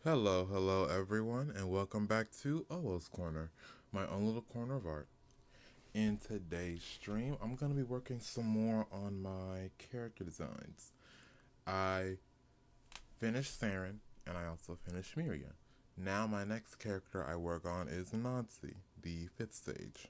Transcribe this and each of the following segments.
Hello everyone, and welcome back to Owoh's Corner, my own little corner of art. In today's stream, I'm going to be working some more on my character designs. I finished Saren, and I also finished Miria. Now my next character I work on is Nancy, the 5th stage.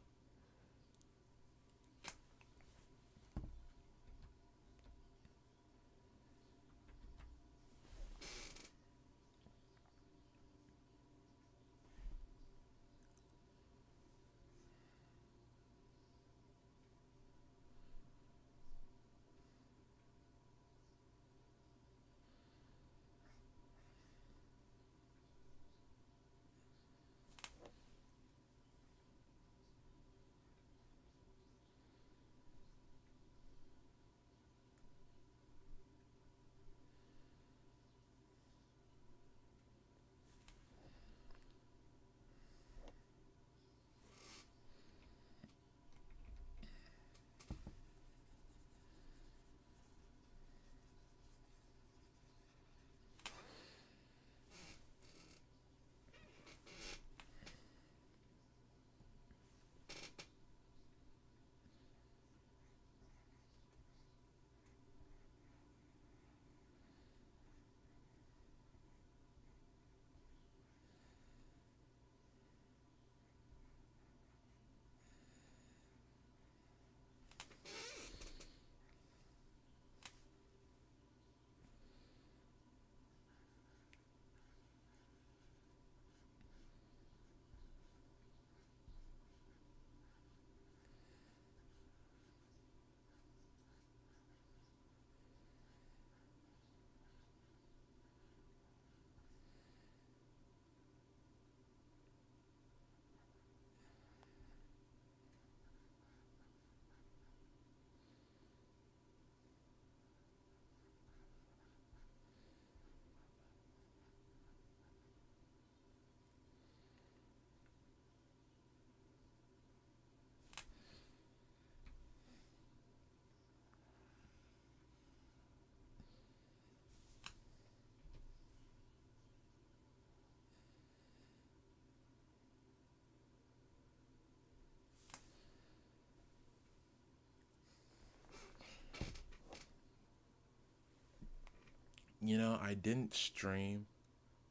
I didn't stream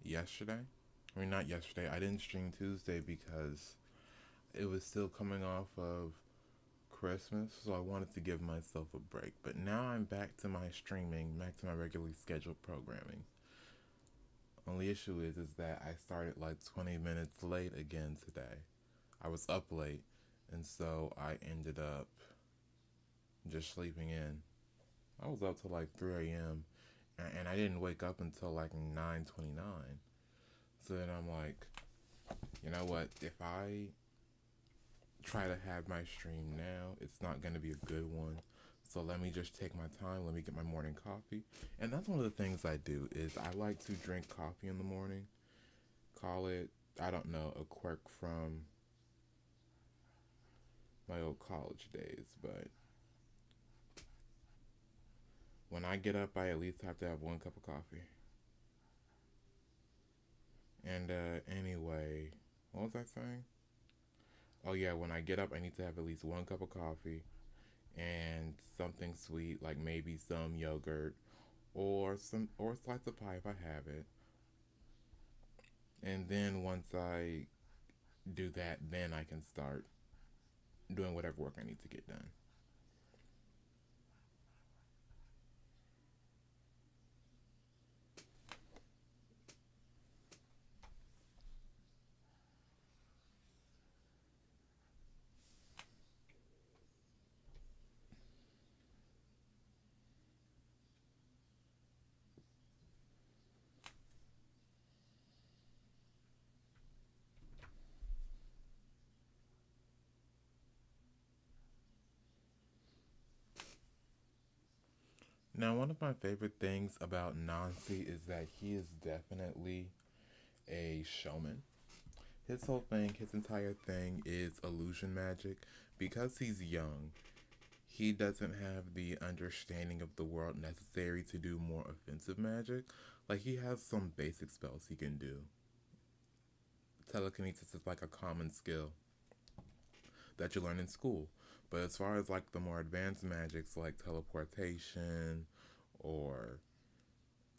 yesterday. I mean, not yesterday. I didn't stream Tuesday because it was still coming off of Christmas, so I wanted to give myself a break. But now I'm back to my streaming, back to my regularly scheduled programming. Only issue is that I started like 20 minutes late again today. I was up late, and so I ended up just sleeping in. I was up till like 3 a.m. and I didn't wake up until like 9:29. So then I'm like, you know what? If I try to have my stream now, it's not going to be a good one. So let me just take my time. Let me get my morning coffee. And that's one of the things I do is I like to drink coffee in the morning. Call it, I don't know, a quirk from my old college days, but when I get up, I at least have to have one cup of coffee. And anyway, what was I saying? Oh yeah, when I get up, I need to have at least one cup of coffee and something sweet, like maybe some yogurt or a slice of pie if I have it. And then once I do that, then I can start doing whatever work I need to get done. Now, one of my favorite things about Nancy is that he is definitely a showman. His whole thing, his entire thing is illusion magic. Because he's young, he doesn't have the understanding of the world necessary to do more offensive magic. Like he has some basic spells he can do. Telekinesis is like a common skill that you learn in school. But as far as like the more advanced magics like teleportation or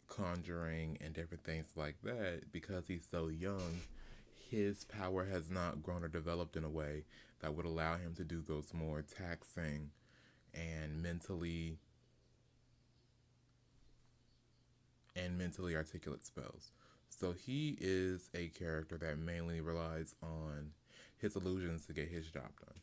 conjuring and different things like that, because he's so young, his power has not grown or developed in a way that would allow him to do those more taxing and mentally articulate spells. So he is a character that mainly relies on his illusions to get his job done.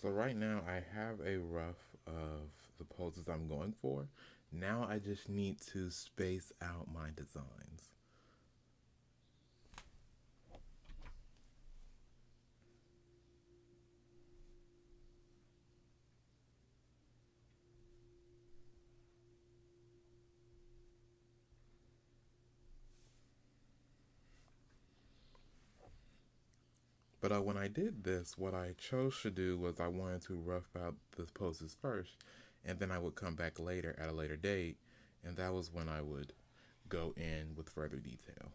So right now I have a rough of the poses I'm going for. Now I just need to space out my designs. But when I did this, what I chose to do was I wanted to rough out the poses first, and then I would come back later at a later date, and that was when I would go in with further detail.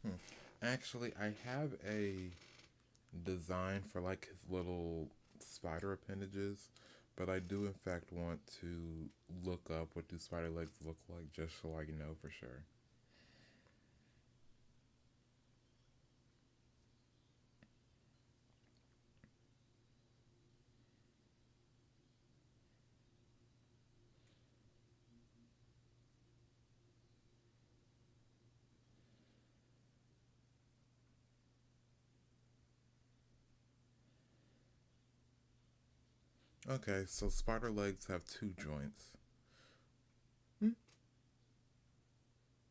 Hmm. Actually, I have a design for like his little spider appendages, but I do in fact want to look up what do spider legs look like just so I know for sure. Okay, so spider legs have two joints. Hmm?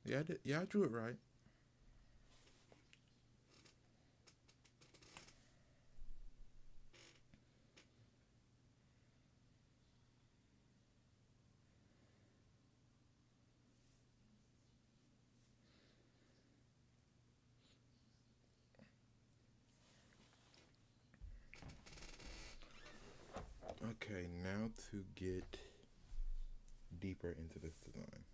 Yeah, I did. Yeah, I drew it right. Okay, now to get deeper into this design.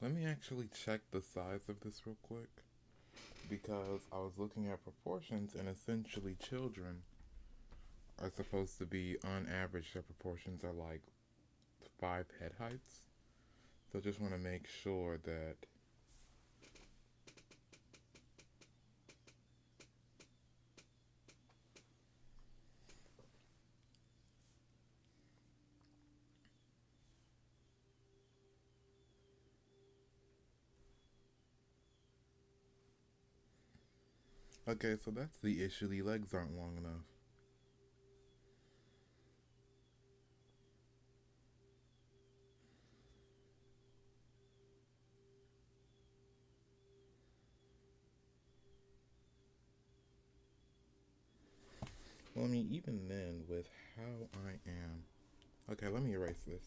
Let me actually check the size of this real quick because I was looking at proportions and essentially children are supposed to be, on average, their proportions are like 5 head heights. So I just want to make sure that. Okay, so that's the issue. The legs aren't long enough. I mean, even then, with how I am. Okay, let me erase this.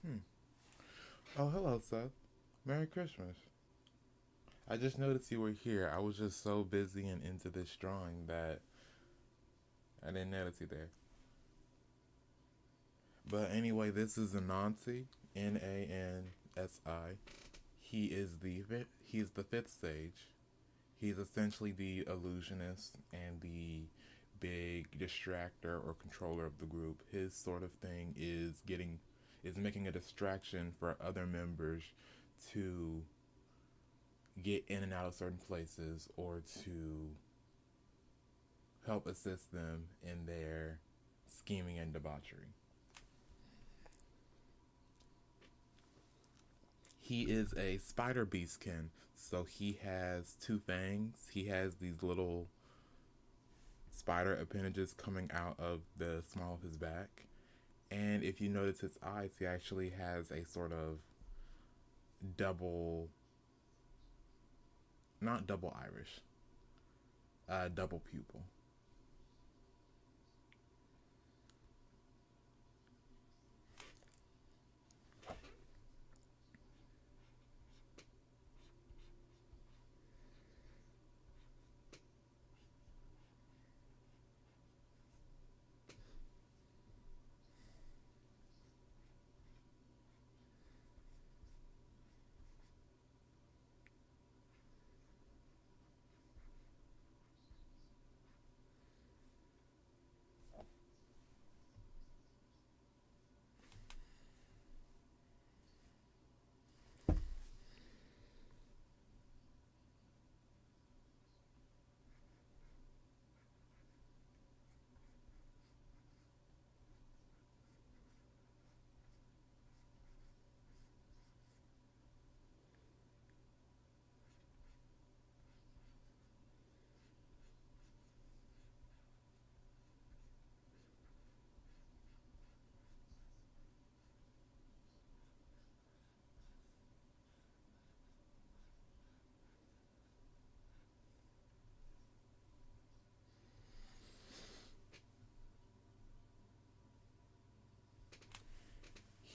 Hmm. Oh, hello, Seth. Merry Christmas. I just noticed you were here. I was just so busy and into this drawing that I didn't notice you there. But anyway, this is Anansi, Nansi. He's the fifth sage. He's essentially the illusionist and the big distractor or controller of the group. His sort of thing is making a distraction for other members to get in and out of certain places or to help assist them in their scheming and debauchery. He is a spider beastkin, so he has two fangs. He has these little spider appendages coming out of the small of his back. And if you notice his eyes, he actually has a sort of double, not double iris, double pupil.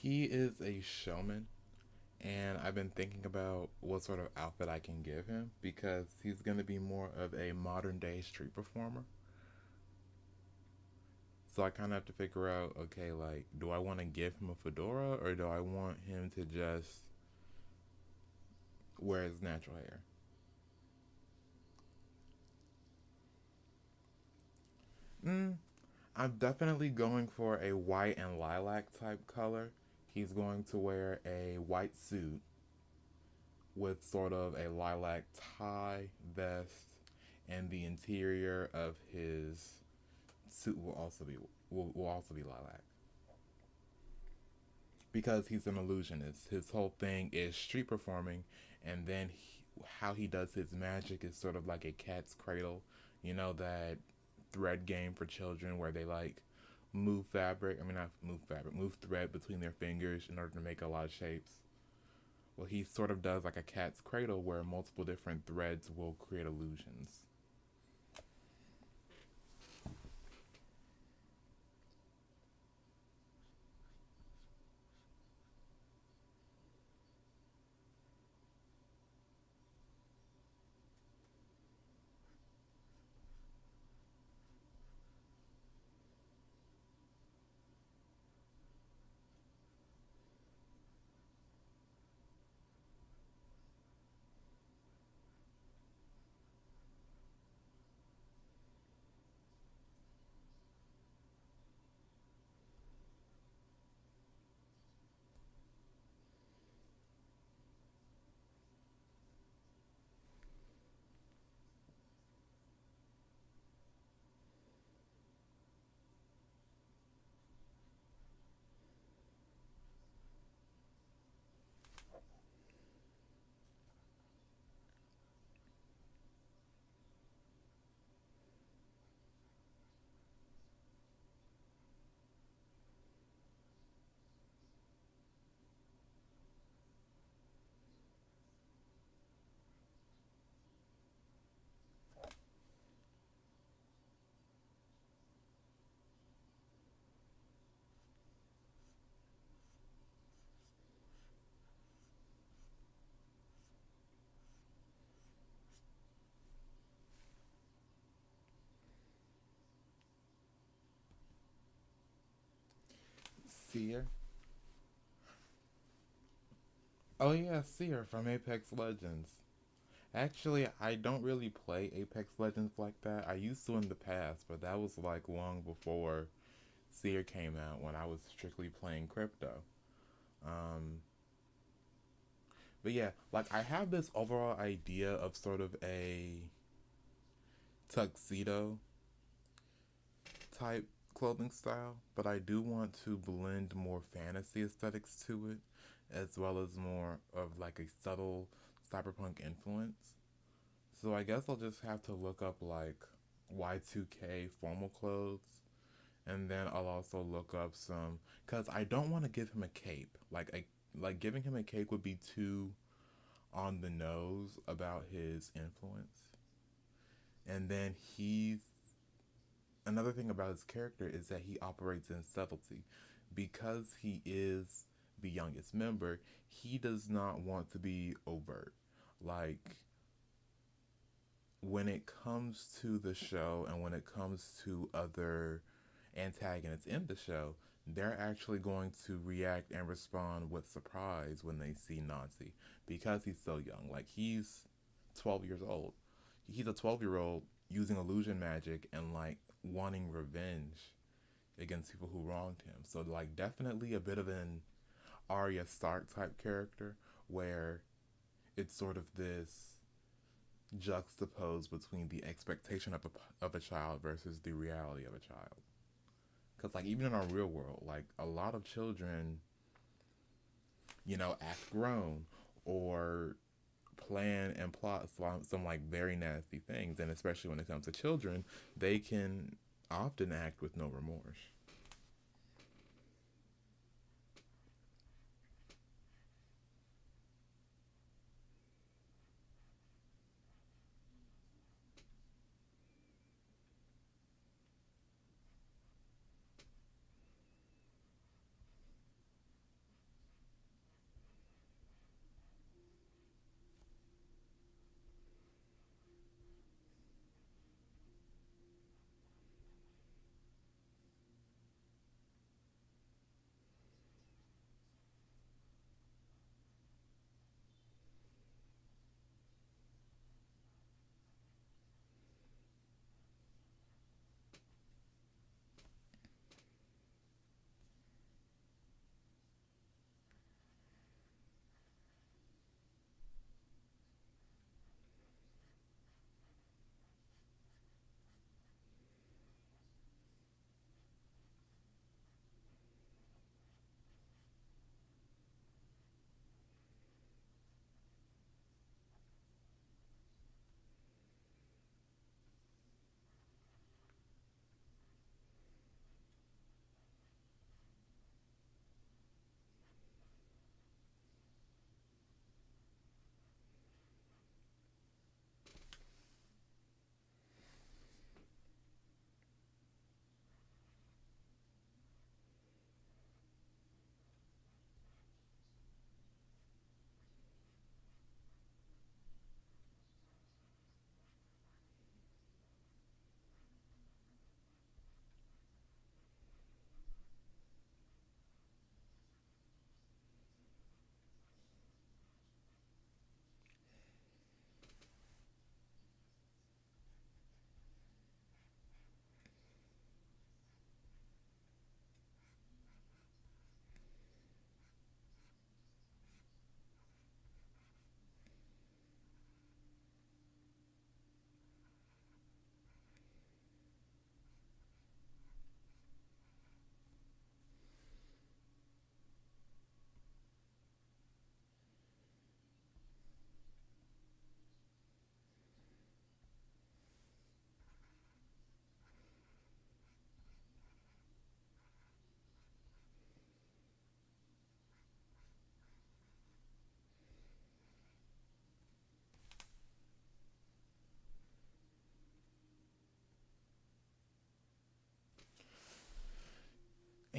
He is a showman, and I've been thinking about what sort of outfit I can give him because he's going to be more of a modern day street performer. So I kind of have to figure out, okay, like, do I want to give him a fedora or do I want him to just wear his natural hair? Mm, I'm definitely going for a white and lilac type color. He's going to wear a white suit with sort of a lilac tie, vest, and the interior of his suit will also be lilac because he's an illusionist. His whole thing is street performing, and then how he does his magic is sort of like a cat's cradle. You know that thread game for children where they like move fabric. I mean, not move fabric, move thread between their fingers in order to make a lot of shapes. Well, he sort of does like a cat's cradle where multiple different threads will create illusions. Seer. Oh yeah, Seer from Apex Legends. Actually, I don't really play Apex Legends like that. I used to in the past, but that was like long before Seer came out when I was strictly playing crypto. Um, but yeah, like I have this overall idea of sort of a tuxedo type clothing style, but I do want to blend more fantasy aesthetics to it, as well as more of like a subtle cyberpunk influence. So I guess I'll just have to look up like Y2K formal clothes, and then I'll also look up some because I don't want to give him a cape. Like giving him a cape would be too on the nose about his influence. And then he's another thing about his character is that he operates in subtlety. Because he is the youngest member, he does not want to be overt. Like, when it comes to the show and when it comes to other antagonists in the show, they're actually going to react and respond with surprise when they see Nazi because he's so young. Like, he's 12 years old. He's a 12-year-old using illusion magic and like wanting revenge against people who wronged him. So like definitely a bit of an Arya Stark type character where it's sort of this juxtaposed between the expectation of a child versus the reality of a child. Because like even in our real world, like a lot of children, act grown or plan and plot some like very nasty things, and especially when it comes to children, they can often act with no remorse.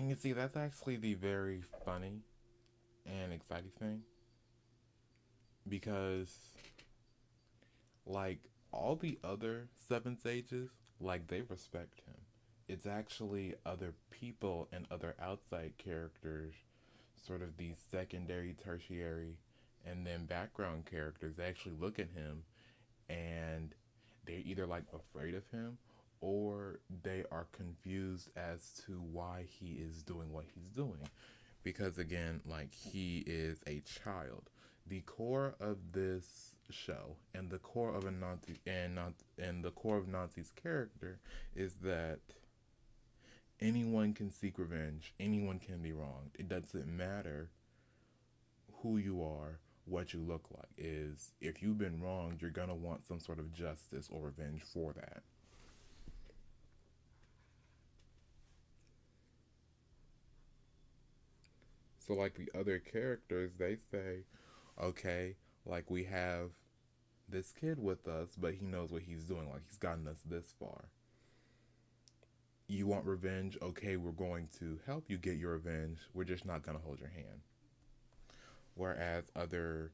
And you see, that's actually the very funny and exciting thing because, like, all the other seven sages, like, they respect him. It's actually other people and other outside characters, sort of these secondary, tertiary, and then background characters, they actually look at him and they're either like afraid of him or they are confused as to why he is doing what he's doing. Because again, like he is a child. The core of this show and the core of a Nazi and the core of Nazi's character is that anyone can seek revenge. Anyone can be wronged. It doesn't matter who you are, what you look like. Is if you've been wronged, you're gonna want some sort of justice or revenge for that. So like the other characters, they say, okay, like we have this kid with us, but he knows what he's doing. Like he's gotten us this far. You want revenge? Okay, we're going to help you get your revenge. We're just not gonna hold your hand. Whereas other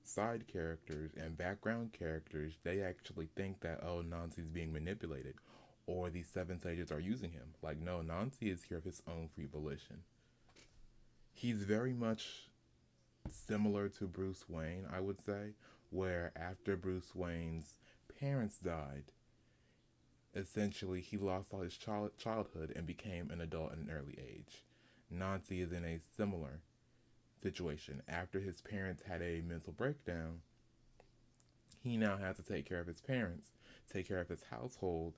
side characters and background characters, they actually think that, oh, Nancy's being manipulated or these seven sages are using him. Like, no, Nancy is here of his own free volition. He's very much similar to Bruce Wayne, I would say, where after Bruce Wayne's parents died, essentially he lost all his childhood and became an adult at an early age. Nancy is in a similar situation. After his parents had a mental breakdown, he now has to take care of his parents, take care of his household,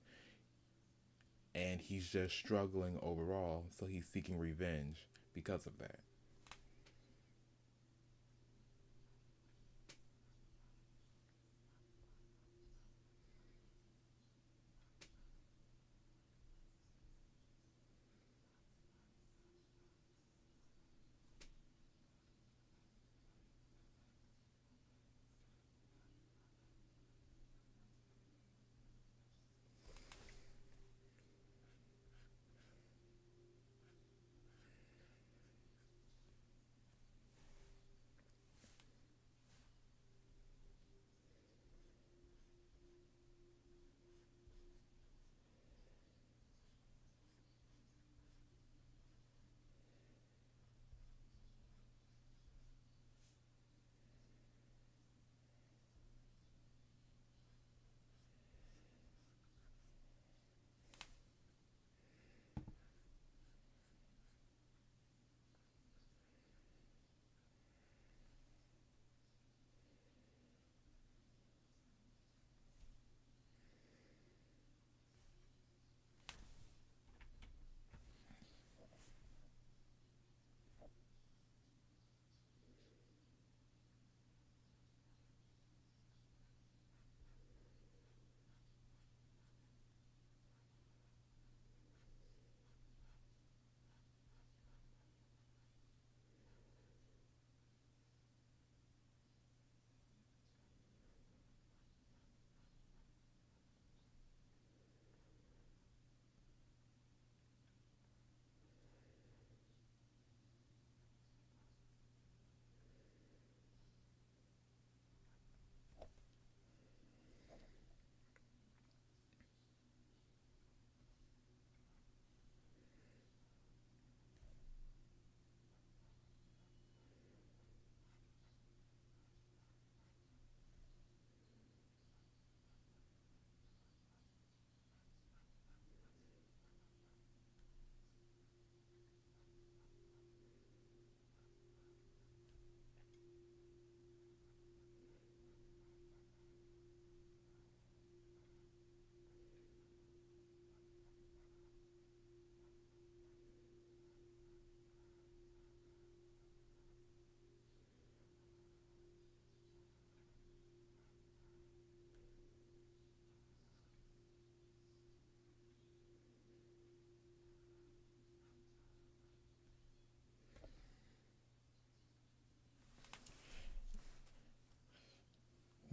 and he's just struggling overall, so he's seeking revenge because of that.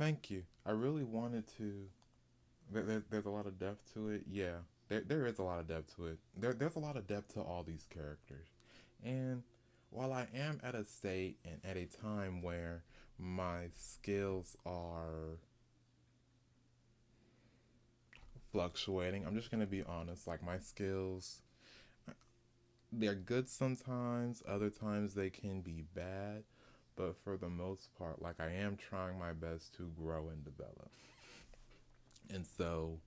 Thank you. I really wanted to there's a lot of depth to it. Yeah, there is a lot of depth to it. There's a lot of depth to all these characters. And while I am at a state and at a time where my skills are fluctuating, I'm just gonna be honest. Like my skills, they're good sometimes. Other times they can be bad. But for the most part, like I am trying my best to grow and develop. And so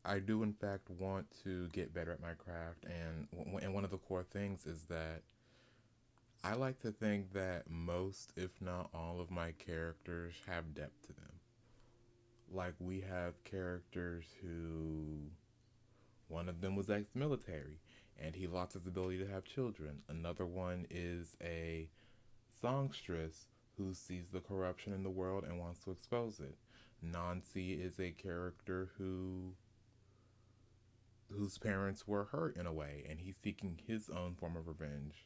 I do, in fact, want to get better at my craft, and one of the core things is that I like to think that most, if not all, of my characters have depth to them. Like we have characters who one of them was ex-military, and he lost his ability to have children. Another one is a songstress who sees the corruption in the world and wants to expose it. Nancy is a character whose parents were hurt in a way, and he's seeking his own form of revenge.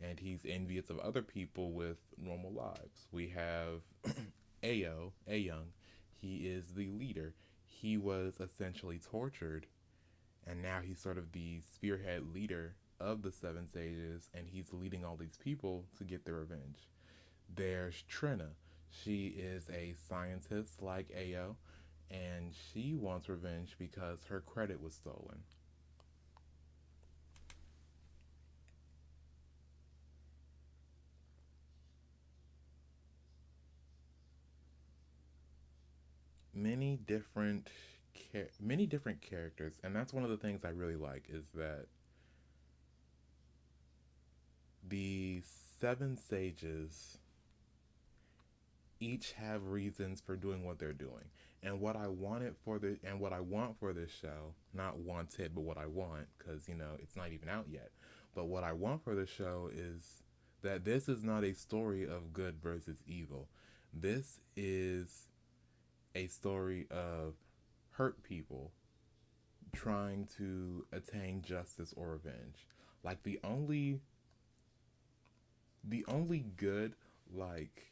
And he's envious of other people with normal lives. We have Ao, A Young. He is the leader. He was essentially tortured, and now he's sort of the spearhead leader of the Seven Sages, and he's leading all these people to get their revenge. There's Trina. She is a scientist like Ao, and she wants revenge because her credit was stolen. Many different many different characters, and that's one of the things I really like is that the seven sages each have reasons for doing what they're doing. And what I want for this show, not wanted, but what I want, because it's not even out yet. But what I want for the show is that this is not a story of good versus evil. This is a story of hurt people trying to attain justice or revenge. Like the only good like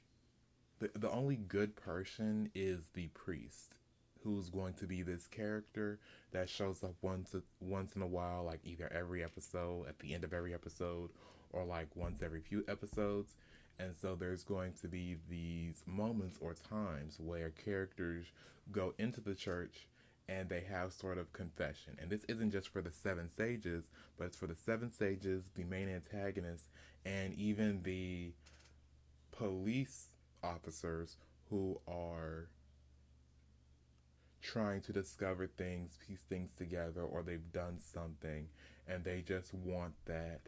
the only good person is the priest, who's going to be this character that shows up once in a while, like either every episode, at the end of every episode, or like once every few episodes. And so there's going to be these moments or times where characters go into the church and they have sort of confession. And this isn't just for the seven sages, but it's for the seven sages, the main antagonist, and even the police officers who are trying to discover things, piece things together, or they've done something and they just want that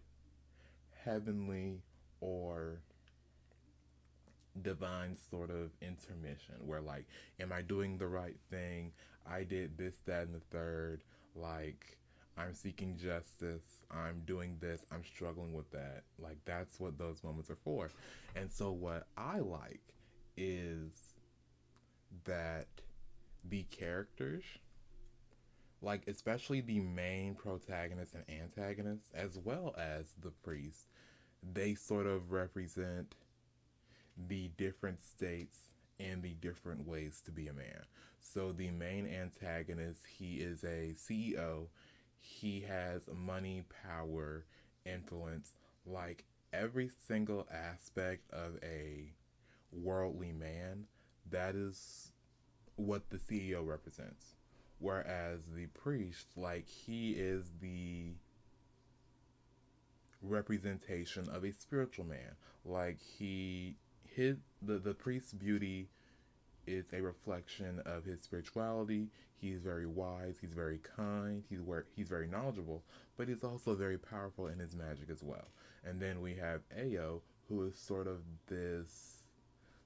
heavenly or divine sort of intermission where, like, am I doing the right thing? I did this, that, and the third. Like, I'm seeking justice. I'm doing this. I'm struggling with that. Like, that's what those moments are for. And so, what I like is that the characters, like, especially the main protagonist and antagonist, as well as the priest, they sort of represent the different states and the different ways to be a man. So the main antagonist, he is a CEO. He has money, power, influence, like every single aspect of a worldly man. That is what the CEO represents. Whereas the priest, like he is the representation of a spiritual man. Like the priest's beauty is a reflection of his spirituality. He's very wise, he's very kind, he's very knowledgeable, but he's also very powerful in his magic as well. And then we have Ao, who is sort of this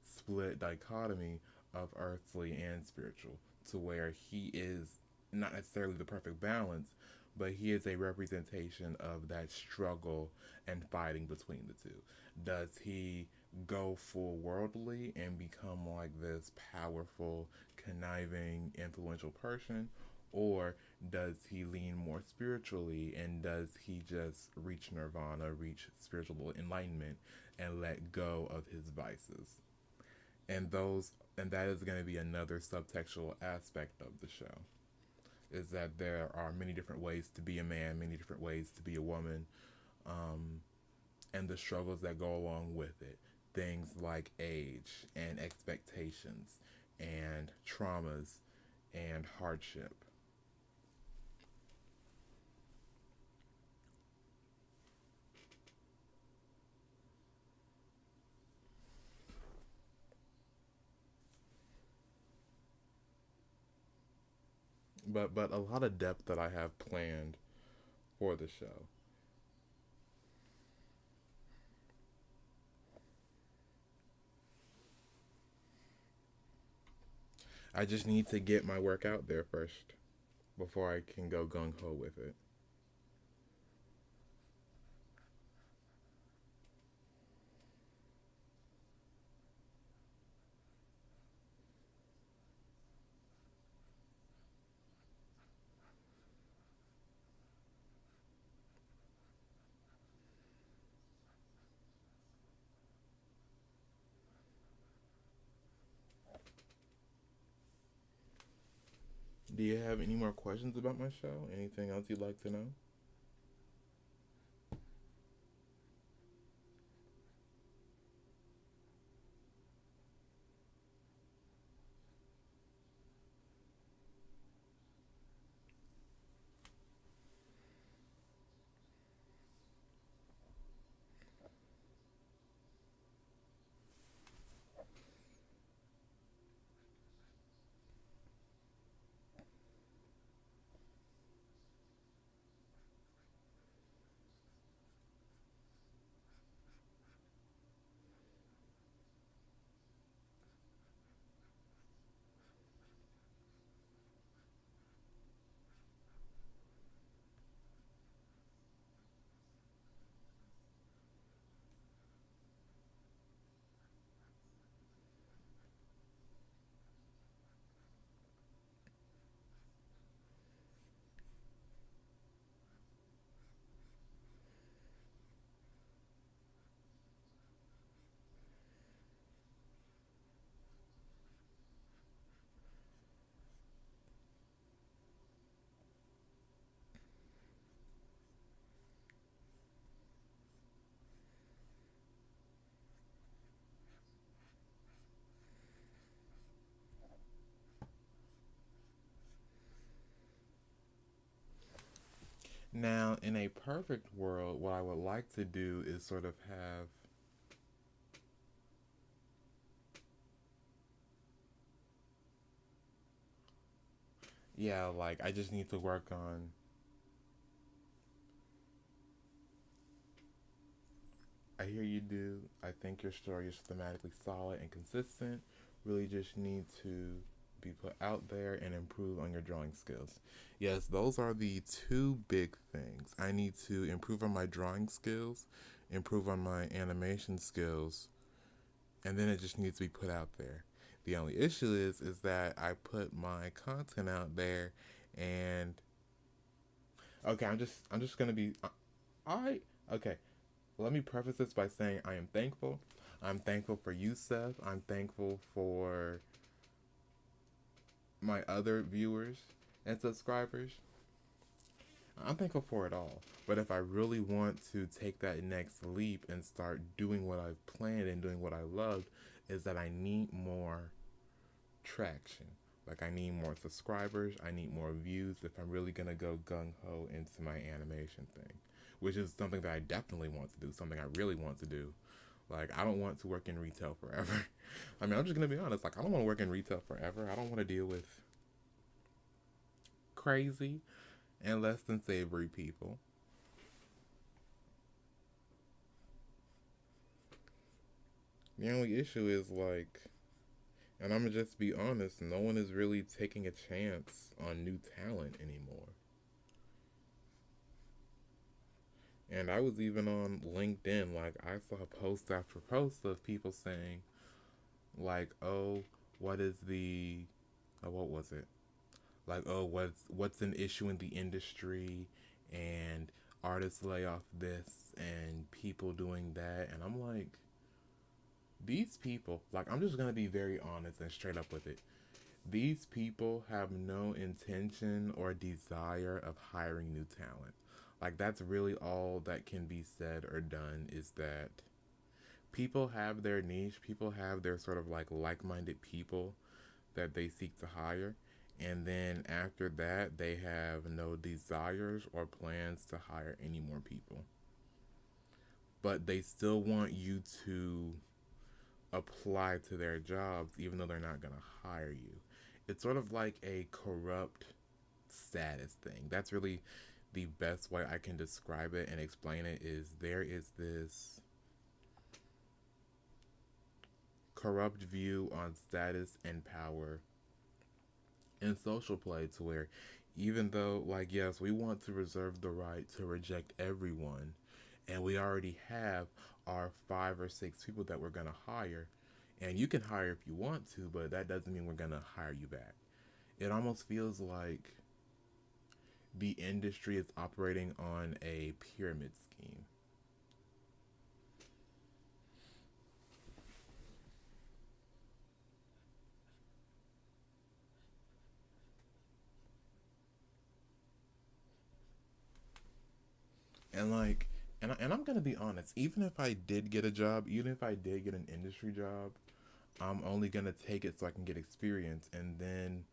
split dichotomy of earthly and spiritual, to where he is not necessarily the perfect balance, but he is a representation of that struggle and fighting between the two. Does he go full worldly and become like this powerful, conniving, influential person? Or does he lean more spiritually, and does he just reach nirvana, reach spiritual enlightenment, and let go of his vices? And those and that is going to be another subtextual aspect of the show, is that there are many different ways to be a man, many different ways to be a woman, um, and the struggles that go along with it. Things like age and expectations and traumas and hardship. But a lot of depth that I have planned for the show. I just need to get my work out there first before I can go gung ho with it. Do you have any more questions about my show? Anything else you'd like to know? Now, in a perfect world, what I would like to do is sort of have, yeah, like I just need to work on. I hear you do. I think your story is thematically solid and consistent. Really just need to be put out there and improve on your drawing skills. Yes, those are the two big things. I need to improve on my drawing skills, improve on my animation skills, and then it just needs to be put out there. The only issue is that I put my content out there, and okay, I'm just gonna be I okay. Let me preface this by saying I am thankful. I'm thankful for you, Seth. I'm thankful for my other viewers and subscribers. I'm thankful for it all. But if I really want to take that next leap and start doing what I've planned and doing what I love, is that I need more traction. Like I need more subscribers, I need more views if I'm really gonna go gung ho into my animation thing, which is something that I definitely want to do, something I really want to do. Like I don't want to work in retail forever. I mean, I'm just gonna be honest. Like I don't want to work in retail forever. I don't want to deal with crazy and less than savory people. The only issue is like, and I'm gonna just be honest, no one is really taking a chance on new talent anymore. And I was even on LinkedIn, like I saw post after post of people saying, like, oh, what is the, what was it? Like, oh, what's an issue in the industry, and artists lay off this, and people doing that, and I'm like, These people, like, I'm just gonna be very honest and straight up with it. These people have no intention or desire of hiring new talent. Like, that's really all that can be said or done is that people have their niche, people have their sort of like minded people that they seek to hire. And then after that, they have no desires or plans to hire any more people. But they still want you to apply to their jobs even though they're not going to hire you. It's sort of like a corrupt status thing. That's really the best way I can describe it and explain it is there is this corrupt view on status and power in social play to where even though like yes, we want to reserve the right to reject everyone and we already have our 5 or 6 people that we're going to hire and you can hire if you want to, but that doesn't mean we're going to hire you back. It almost feels like the industry is operating on a pyramid scheme. And like, and I'm gonna be honest. Even if I did get a job, even if I did get an industry job, I'm only gonna take it so I can get experience. And then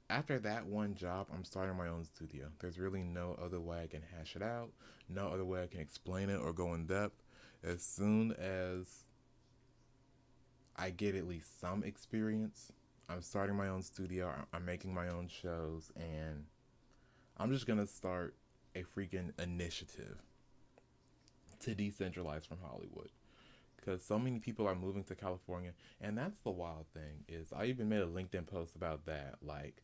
after that one job, I'm starting my own studio. There's really no other way I can hash it out. No other way I can explain it or go in depth. As soon as I get at least some experience, I'm starting my own studio. I'm making my own shows, and I'm just gonna start a freaking initiative to decentralize from Hollywood because so many people are moving to California, and that's the wild thing is I even made a LinkedIn post about that. Like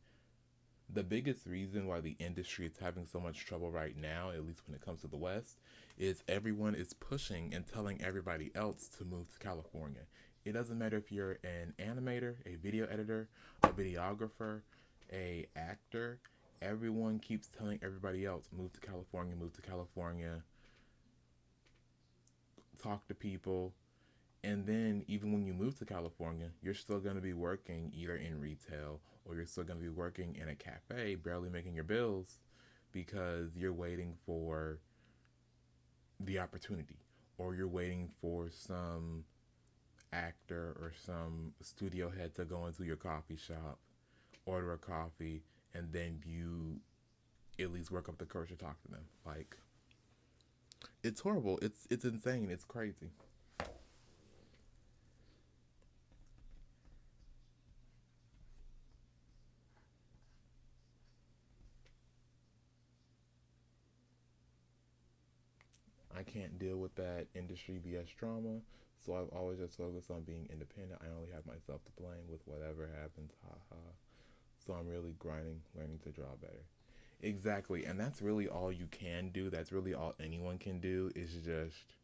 the biggest reason why the industry is having so much trouble right now, at least when it comes to the West, is everyone is pushing and telling everybody else to move to California. It doesn't matter if you're an animator, a video editor, a videographer, a actor. Everyone keeps telling everybody else, move to California, talk to people. And then even when you move to California, you're still going to be working either in retail or you're still going to be working in a cafe, barely making your bills because you're waiting for the opportunity or you're waiting for some actor or some studio head to go into your coffee shop, order a coffee, and then you at least work up the courage to talk to them. Like it's horrible. It's insane. It's crazy. I can't deal with that industry BS drama, so I've always just focused on being independent. I only have myself to blame with whatever happens, haha. So I'm really grinding, learning to draw better. Exactly, and that's really all you can do. That's really all anyone can do is just.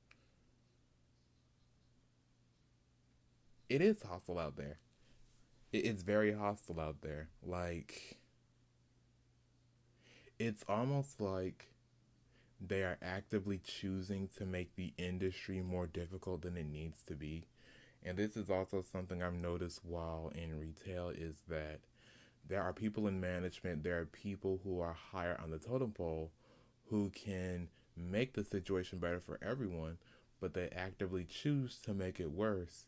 It is hostile out there. It's very hostile out there. Like, it's almost like they are actively choosing to make the industry more difficult than it needs to be. And this is also something I've noticed while in retail is that there are people in management, there are people who are higher on the totem pole who can make the situation better for everyone, but they actively choose to make it worse,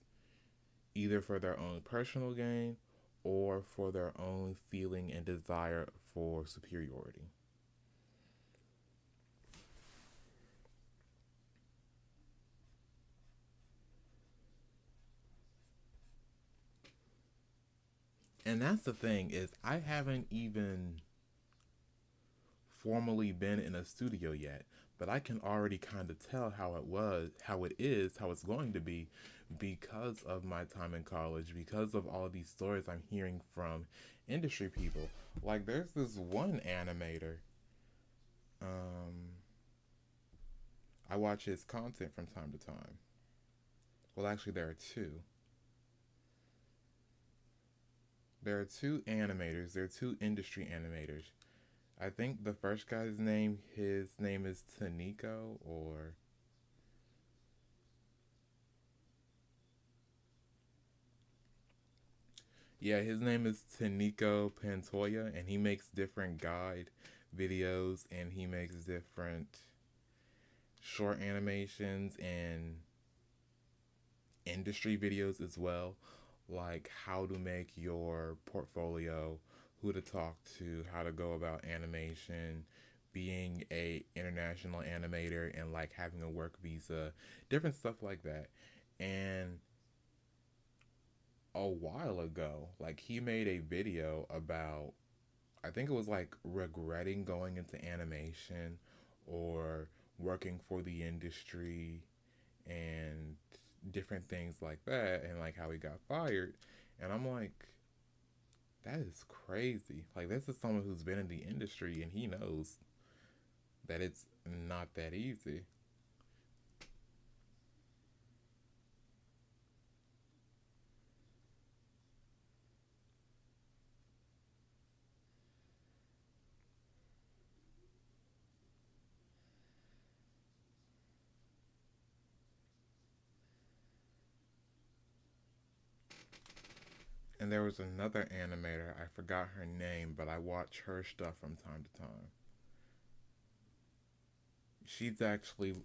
either for their own personal gain or for their own feeling and desire for superiority. And that's the thing is I haven't even formally been in a studio yet, but I can already kind of tell how it was, how it is, how it's going to be because of my time in college, because of all these stories I'm hearing from industry people. Like there's this one animator. Um, I watch his content from time to time. Well, actually, there are two. There are two animators. There are two industry animators. I think the first guy's name, his name is Taniko, or Yeah, his name is Tanico Pantoya, and he makes different guide videos, and he makes different short animations and industry videos as well, like how to make your portfolio, who to talk to, how to go about animation, being a international animator and like having a work visa, different stuff like that. And a while ago, like he made a video about, I think it was like regretting going into animation or working for the industry and different things like that, and like how he got fired. And I'm like, that is crazy. Like, this is someone who's been in the industry and he knows that it's not that easy. And there was another animator, I forgot her name, but I watch her stuff from time to time. She's actually,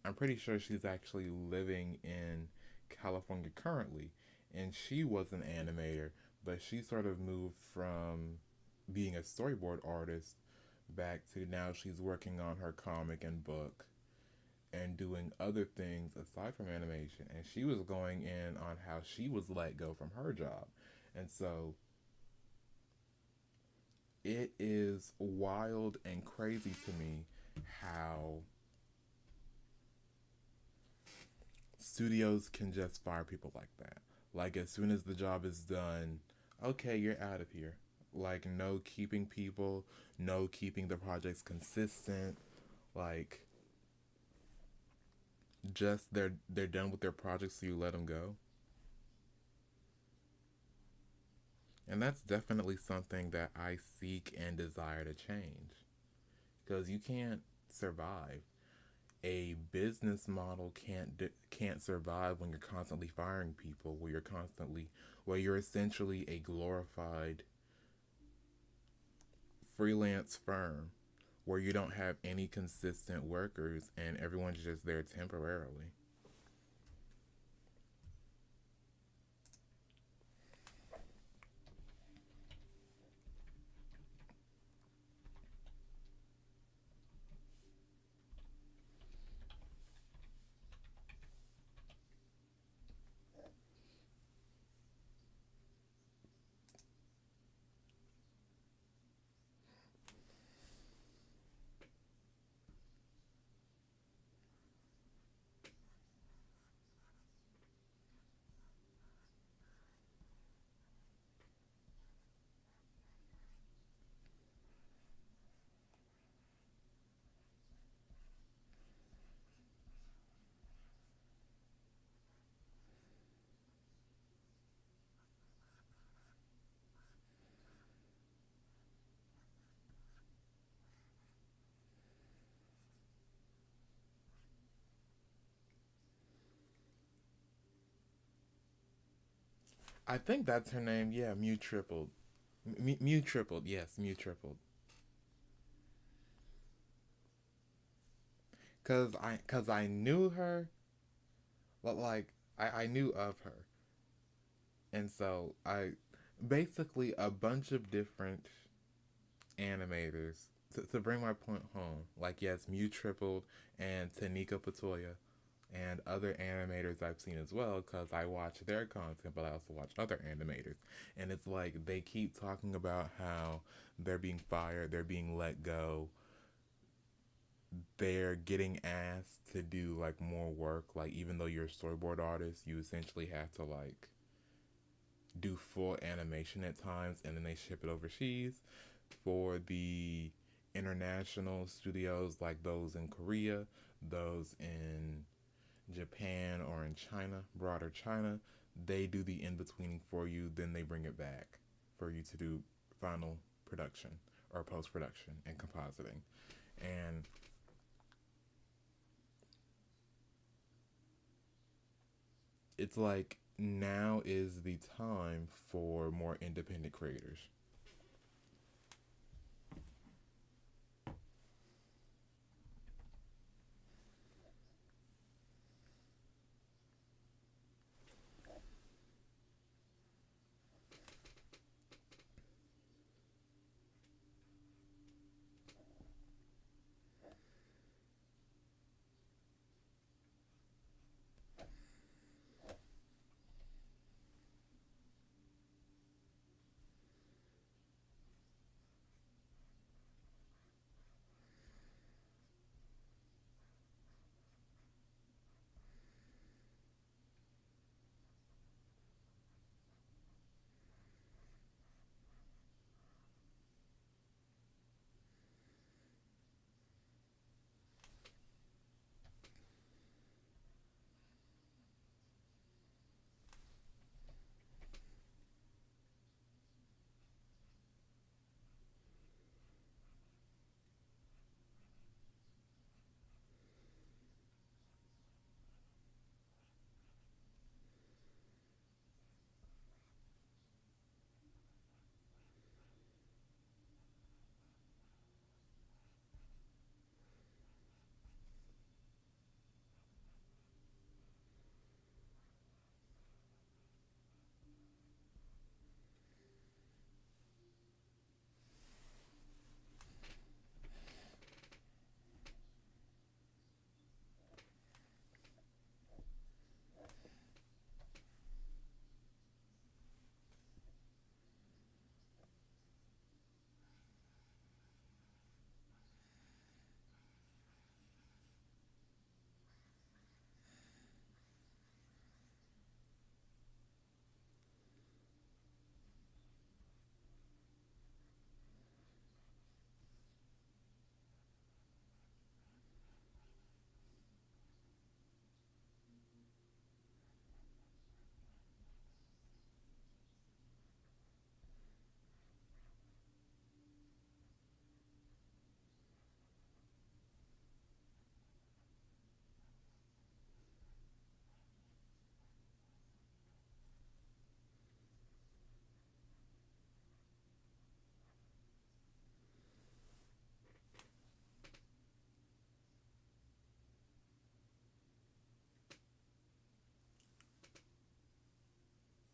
I'm pretty sure she's actually living in California currently. And she was an animator, but she sort of moved from being a storyboard artist back to now she's working on her comic and book and doing other things aside from animation. And she was going in on how she was let go from her job. And so it is wild and crazy to me how studios can just fire people like that. Like, as soon as the job is done, okay, you're out of here. Like, no keeping people, no keeping the projects consistent. Like, just they're done with their projects, so you let them go. And that's definitely something that I seek and desire to change, because you can't survive. A business model can't survive when you're constantly firing people, where you're essentially a glorified freelance firm where you don't have any consistent workers and everyone's just there temporarily. I think that's her name. Yeah, Mew tripled. Mew tripled. Yes, Mew tripled. Cause I knew her, but like I knew of her, and so I basically a bunch of different animators to bring my point home. Like, yes, Mew tripled and Tanika Patoya and other animators I've seen as well, because I watch their content, but I also watch other animators. And it's like they keep talking about how they're being fired, they're being let go, they're getting asked to do like more work. Like, even though you're a storyboard artist, you essentially have to like do full animation at times, and then they ship it overseas for the international studios, like those in Korea, those in Japan or in China, broader China. They do the in betweening for you, then they bring it back for you to do final production or post production and compositing. And it's like now is the time for more independent creators.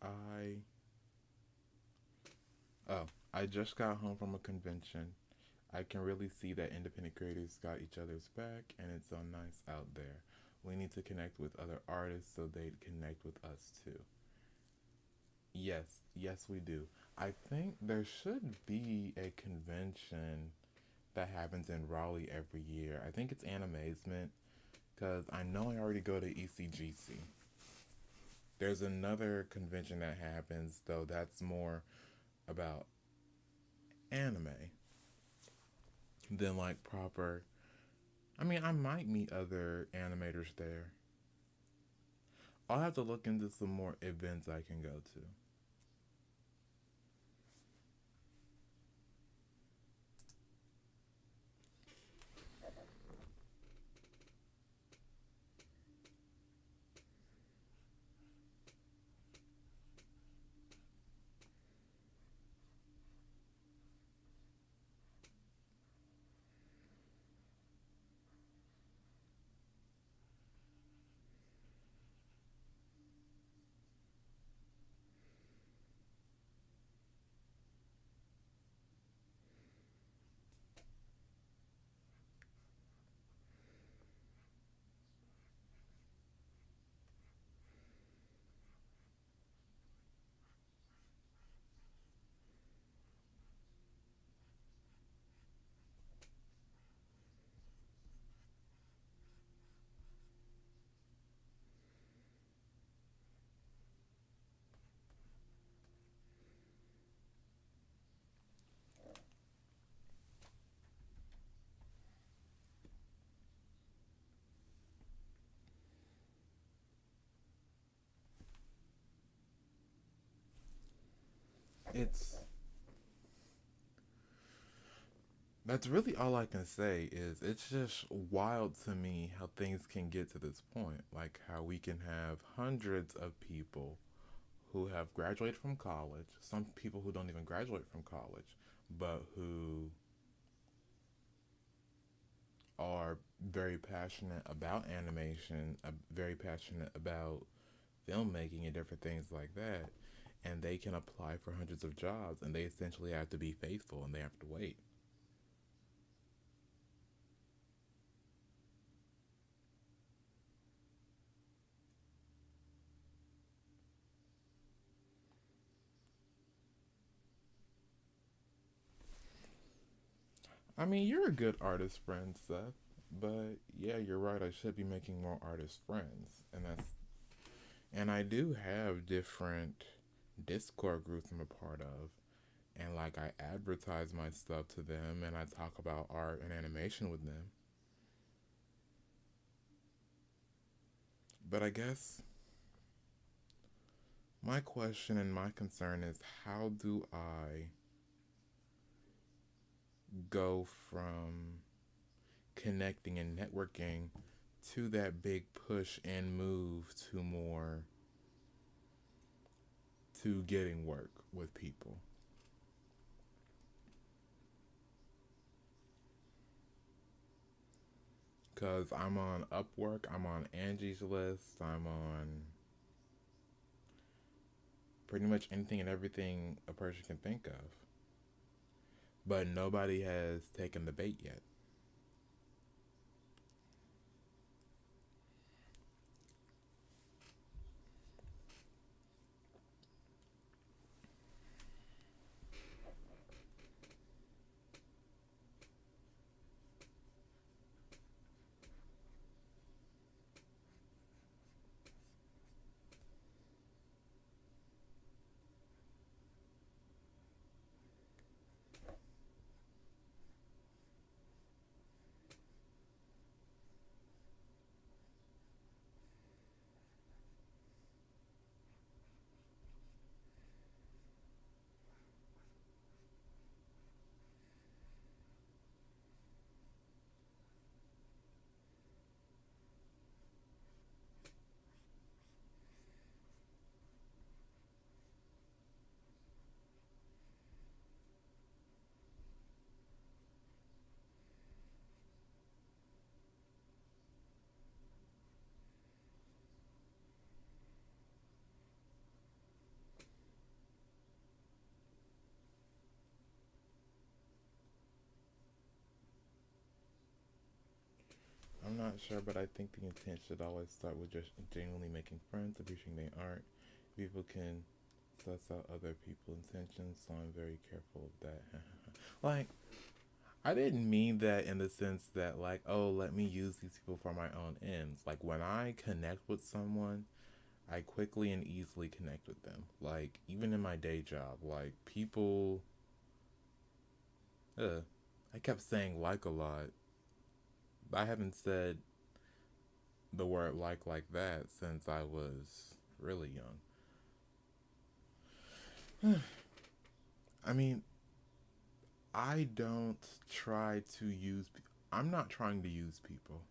I oh, I just got home from a convention. I can really see that independent creators got each other's back, and it's so nice out there. We need to connect with other artists so they connect with us too. Yes, yes, we do. I think there should be a convention that happens in Raleigh every year. I think it's Animazement because I know I already go to ECGC. There's another convention that happens though that's more about anime than like proper. I mean, I might meet other animators there. I'll have to look into some more events I can go to. It's That's really all I can say is it's just wild to me how things can get to this point. Like how we can have hundreds of people who have graduated from college, some people who don't even graduate from college, but who are very passionate about animation, very passionate about filmmaking and different things like that, and they can apply for hundreds of jobs, and they essentially have to be faithful and they have to wait. I mean, you're a good artist friend, Seth, but yeah, you're right. I should be making more artist friends, and I do have different Discord groups I'm a part of, and like I advertise my stuff to them, and I talk about art and animation with them. But I guess my question and my concern is, how do I go from connecting and networking to that big push and move to more to getting work with people? Because I'm on Upwork, I'm on Angie's List, I'm on pretty much anything and everything a person can think of. But nobody has taken the bait yet. I'm not sure, but I think the intent should always start with just genuinely making friends, appreciating their art. People can suss out other people's intentions, so I'm very careful of that. Like, I didn't mean that in the sense that, like, oh, let me use these people for my own ends. Like, when I connect with someone, I quickly and easily connect with them. Like, even in my day job, like, people, uh, I kept saying like a lot. I haven't said the word like that since I was really young. I mean, I don't try to use. I'm not trying to use people.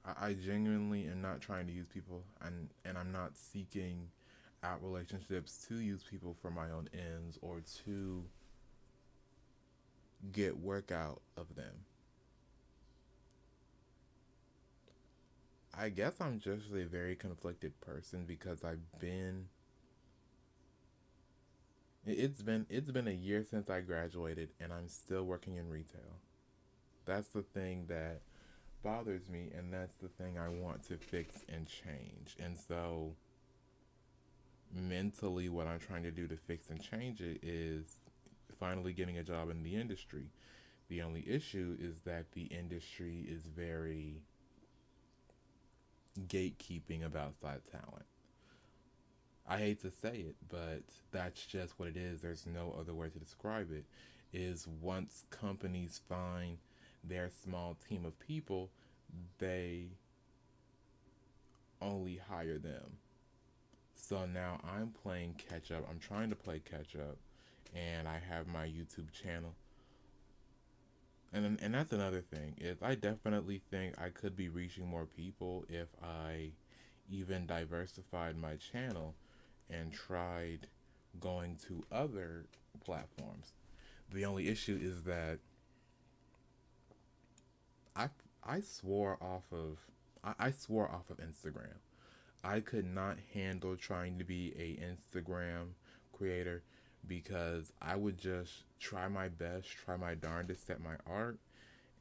I genuinely am not trying to use people, and I'm not seeking out relationships to use people for my own ends or to get work out of them. I guess I'm just a very conflicted person because it's been a year since I graduated and I'm still working in retail. That's the thing that bothers me, and that's the thing I want to fix and change. And so mentally what I'm trying to do to fix and change it is finally getting a job in the industry. The only issue is that the industry is very gatekeeping about side talent. I hate to say it, but that's just what it is. There's no other way to describe it. Is once companies find their small team of people, they only hire them. So now I'm playing catch up. I'm trying to play catch up, and I have my YouTube channel. And that's another thing is I definitely think I could be reaching more people if I even diversified my channel and tried going to other platforms. The only issue is that I I swore off of I swore off of Instagram. I could not handle trying to be a Instagram creator because I would just try my best, try my darndest at my art,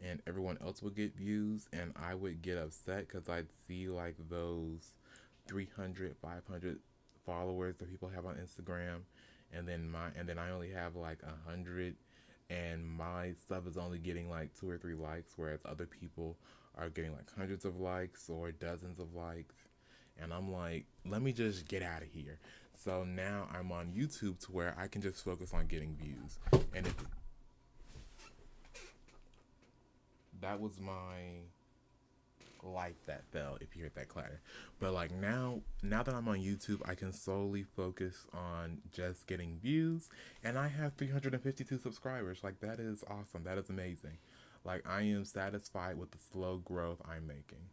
and everyone else would get views, and I would get upset because I'd see like those 300, 500 followers that people have on Instagram, and then I only have like 100, and my stuff is only getting like 2 or 3 likes, whereas other people are getting like hundreds of likes or dozens of likes, and I'm like, let me just get out of here. So now I'm on YouTube to where I can just focus on getting views, and if that was my light that fell, if you heard that clatter. But like now that I'm on YouTube, I can solely focus on just getting views, and I have 352 subscribers. Like, that is awesome. That is amazing. Like, I am satisfied with the slow growth I'm making.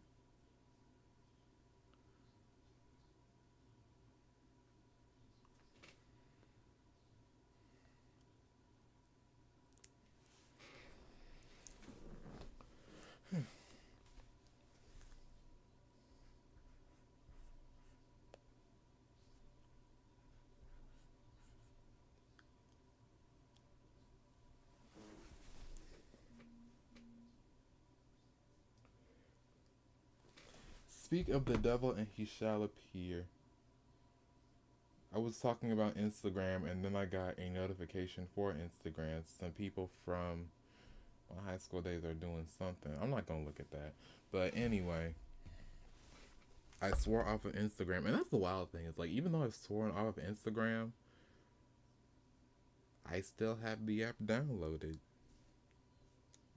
Speak of the devil and he shall appear. I was talking about Instagram, and then I got a notification for Instagram. Some people from my high school days are doing something. I'm not gonna look at that. But anyway, I swore off of Instagram, and that's the wild thing. Is like, even though I've sworn off of Instagram, I still have the app downloaded,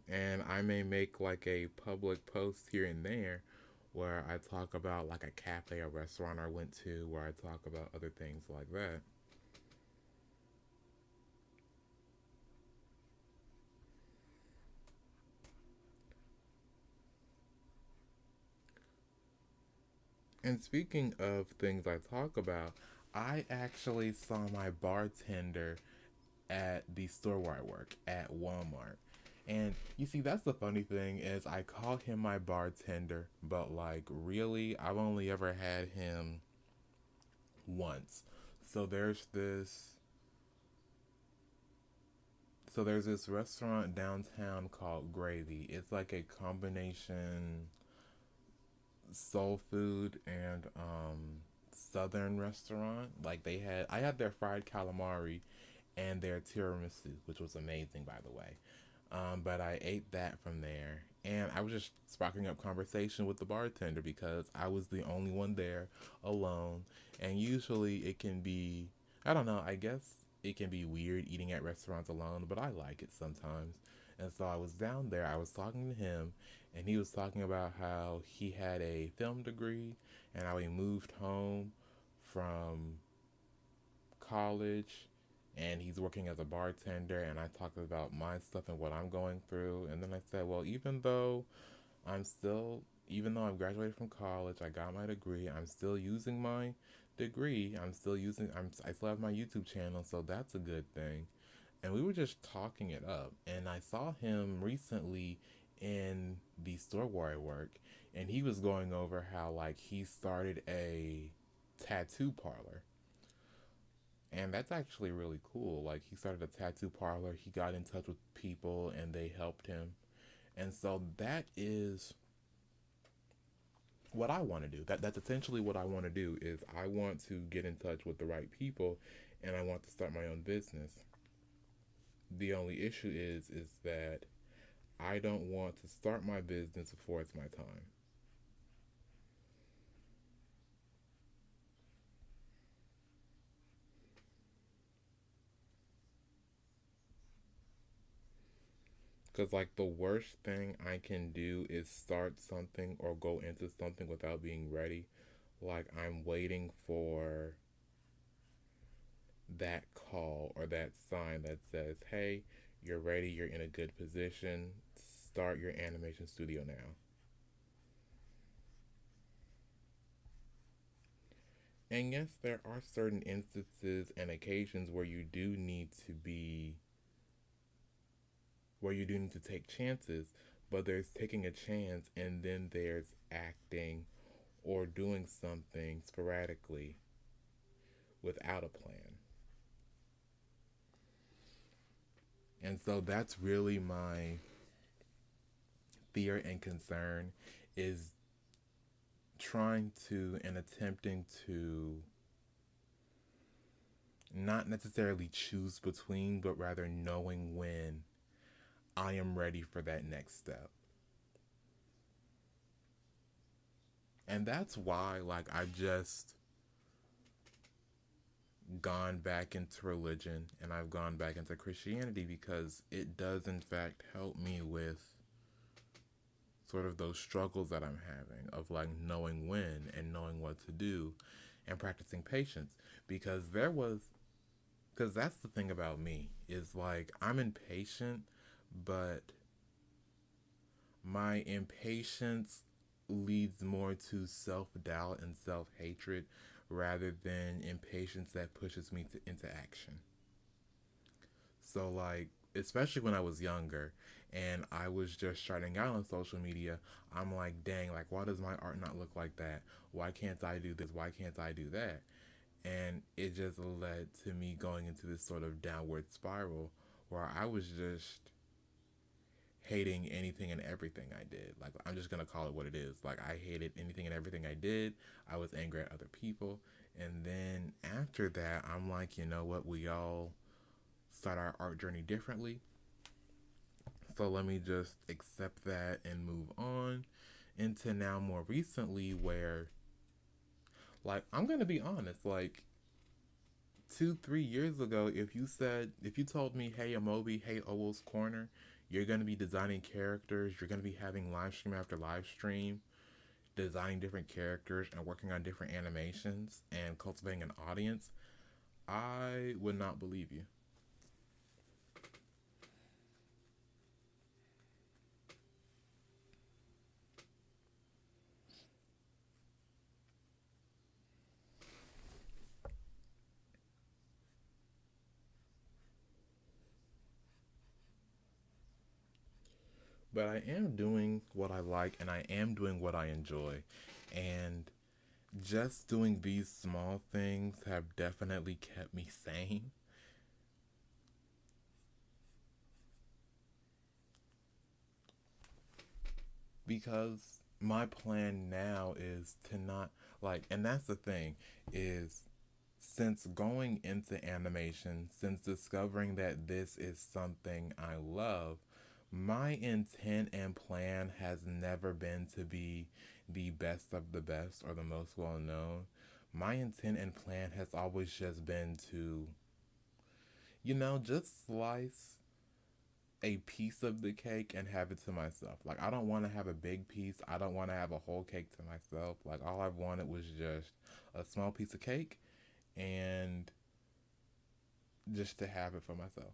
and I may make like a public post here and there where I talk about like a cafe or restaurant I went to, where I talk about other things like that. And speaking of things I talk about, I actually saw my bartender at the store where I work at Walmart. And you see, that's the funny thing is I call him my bartender, but like really, I've only ever had him once. So there's this there's this restaurant downtown called Gravy. It's like a combination soul food and southern restaurant. Like, I had their fried calamari and their tiramisu, which was amazing, by the way. But I ate that from there, and I was just sparking up conversation with the bartender because I was the only one there alone. And usually it can be, I don't know, I guess it can be weird eating at restaurants alone, but I like it sometimes. And so I was down there, I was talking to him, and he was talking about how he had a film degree and how he moved home from college and he's working as a bartender, and I talked about my stuff and what I'm going through. And then I said, well, even though I'm graduated from college, I got my degree, I'm still using my degree. I still have my YouTube channel, so that's a good thing. And we were just talking it up, and I saw him recently in the store where I work, and he was going over how like he started a tattoo parlor, and that's actually really cool. Like, he started a tattoo parlor, he got in touch with people and they helped him. And so that is what I want to do. That's essentially what I want to do is I want to get in touch with the right people, and I want to start my own business. The only issue is that I don't want to start my business before it's my time. Because, like, the worst thing I can do is start something or go into something without being ready. Like, I'm waiting for that call or that sign that says, hey, you're ready, you're in a good position, start your animation studio now. And yes, there are certain instances and occasions where you do need to take chances, but there's taking a chance and then there's acting or doing something sporadically without a plan. And so that's really my fear and concern is trying to and attempting to not necessarily choose between, but rather knowing when I am ready for that next step. And that's why, like, I've just gone back into religion and I've gone back into Christianity because it does, in fact, help me with sort of those struggles that I'm having of like knowing when and knowing what to do and practicing patience. Because because that's the thing about me is like I'm impatient, but my impatience leads more to self doubt and self hatred rather than impatience that pushes me into action. So, like, especially when I was younger and I was just starting out on social media, I'm like, dang, like, why does my art not look like that? Why can't I do this? Why can't I do that? And it just led to me going into this sort of downward spiral where I was just hating anything and everything I did. Like, I'm just gonna call it what it is. Like, I hated anything and everything I did. I was angry at other people. And then after that, I'm like, you know what? We all start our art journey differently. So let me just accept that and move on into now more recently where, like, I'm gonna be honest, like, 2, 3 years ago, if you told me, hey, Amobi, hey, Owoh's Corner, you're going to be designing characters, you're going to be having live stream after live stream, designing different characters and working on different animations and cultivating an audience, I would not believe you. But I am doing what I like and I am doing what I enjoy. And just doing these small things have definitely kept me sane because my plan now is to not like, and that's the thing is since going into animation, since discovering that this is something I love, my intent and plan has never been to be the best of the best or the most well known. My intent and plan has always just been to, just slice a piece of the cake and have it to myself. Like, I don't want to have a big piece. I don't want to have a whole cake to myself. Like, all I wanted was just a small piece of cake and just to have it for myself.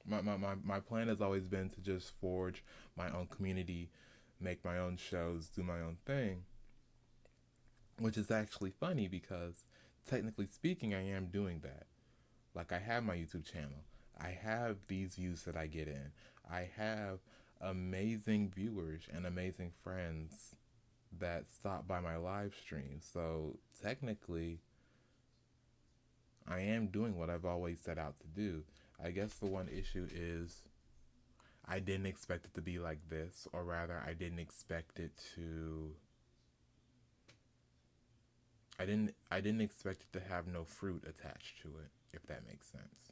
My plan has always been to just forge my own community, make my own shows, do my own thing, which is actually funny because technically speaking, I am doing that. Like, I have my YouTube channel, I have these views that I get in, I have amazing viewers and amazing friends that stop by my live stream. So, technically, I am doing what I've always set out to do. I guess the one issue is I didn't expect it to be like this, or rather, I didn't expect it to have no fruit attached to it, if that makes sense.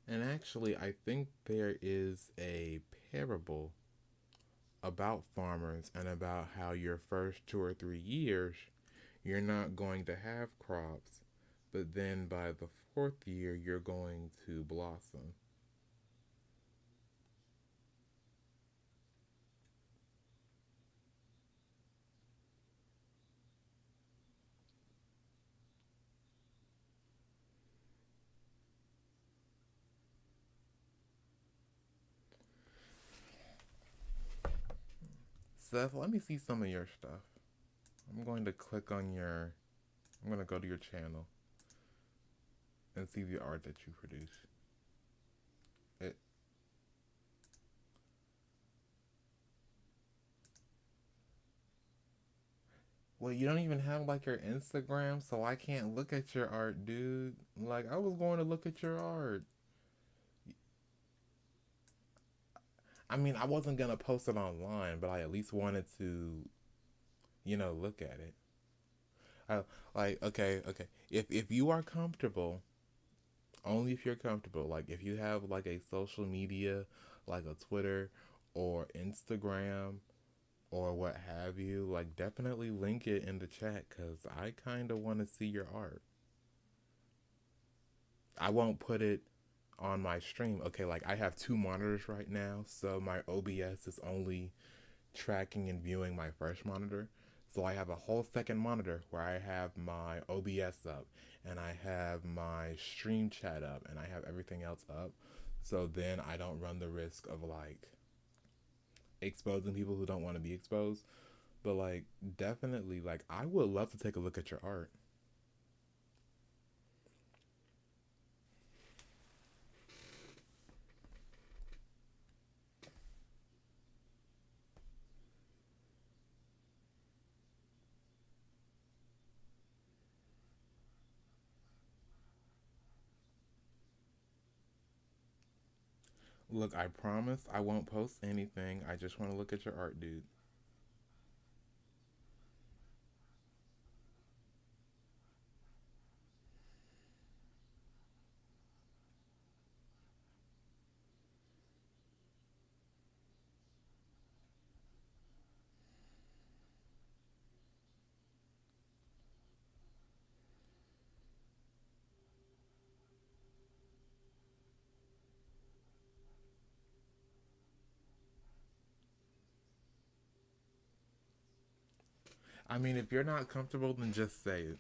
And actually, I think there is a parable about farmers and about how your first 2 or 3 years you're not going to have crops, but then by the fourth year you're going to blossom. Seth, let me see some of your stuff. I'm going to click on your. I'm going to go to your channel and see the art that you produce. It, well, you don't even have like your Instagram, so I can't look at your art, dude. Like, I was going to look at your art. I mean, I wasn't going to post it online, but I at least wanted to, look at it. I, like, okay. If you are comfortable, only if you're comfortable. Like, if you have like a social media, like a Twitter or Instagram or what have you, like definitely link it in the chat because I kind of want to see your art. I won't put it on my stream. Okay, like I have two monitors right now, so my OBS is only tracking and viewing my first monitor. So I have a whole second monitor where I have my OBS up and I have my stream chat up and I have everything else up. So then I don't run the risk of like exposing people who don't want to be exposed. But like definitely like I would love to take a look at your art. Look, I promise I won't post anything. I just want to look at your art, dude. I mean, if you're not comfortable, then just say it.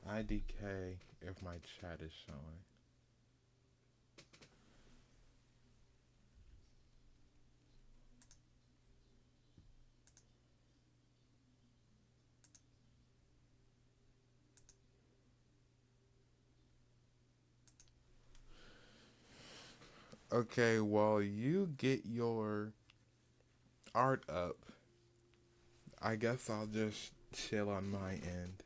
IDK if my chat is showing. Okay, while you get your art up, I guess I'll just chill on my end.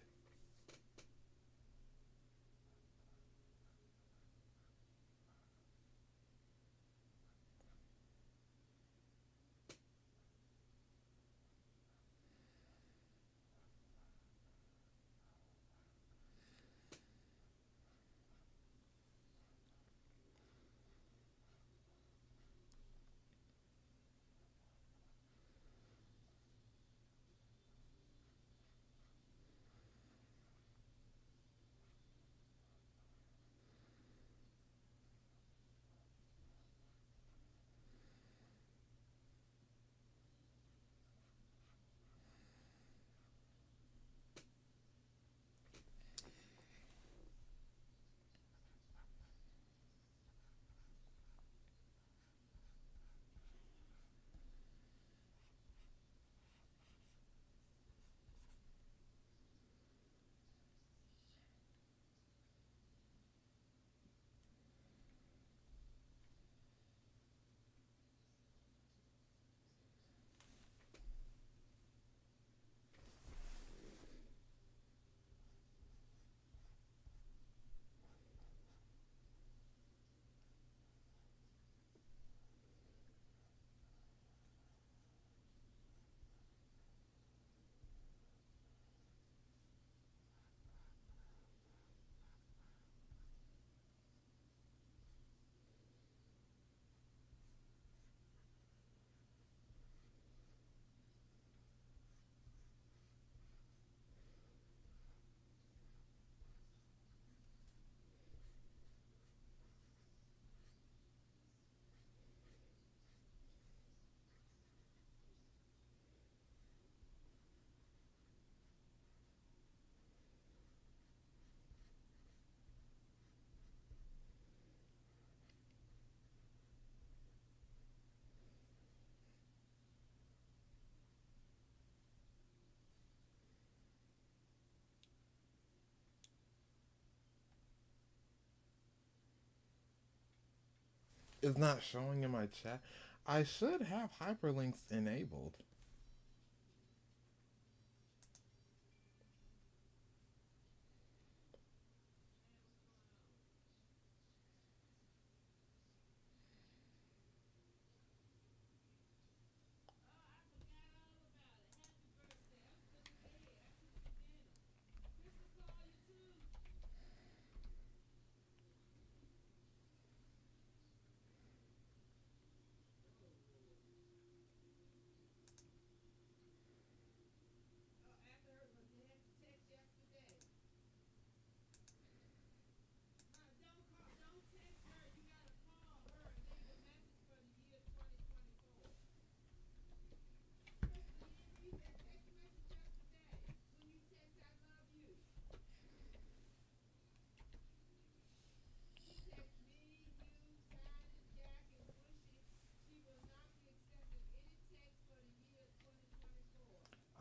It's not showing in my chat. I should have hyperlinks enabled.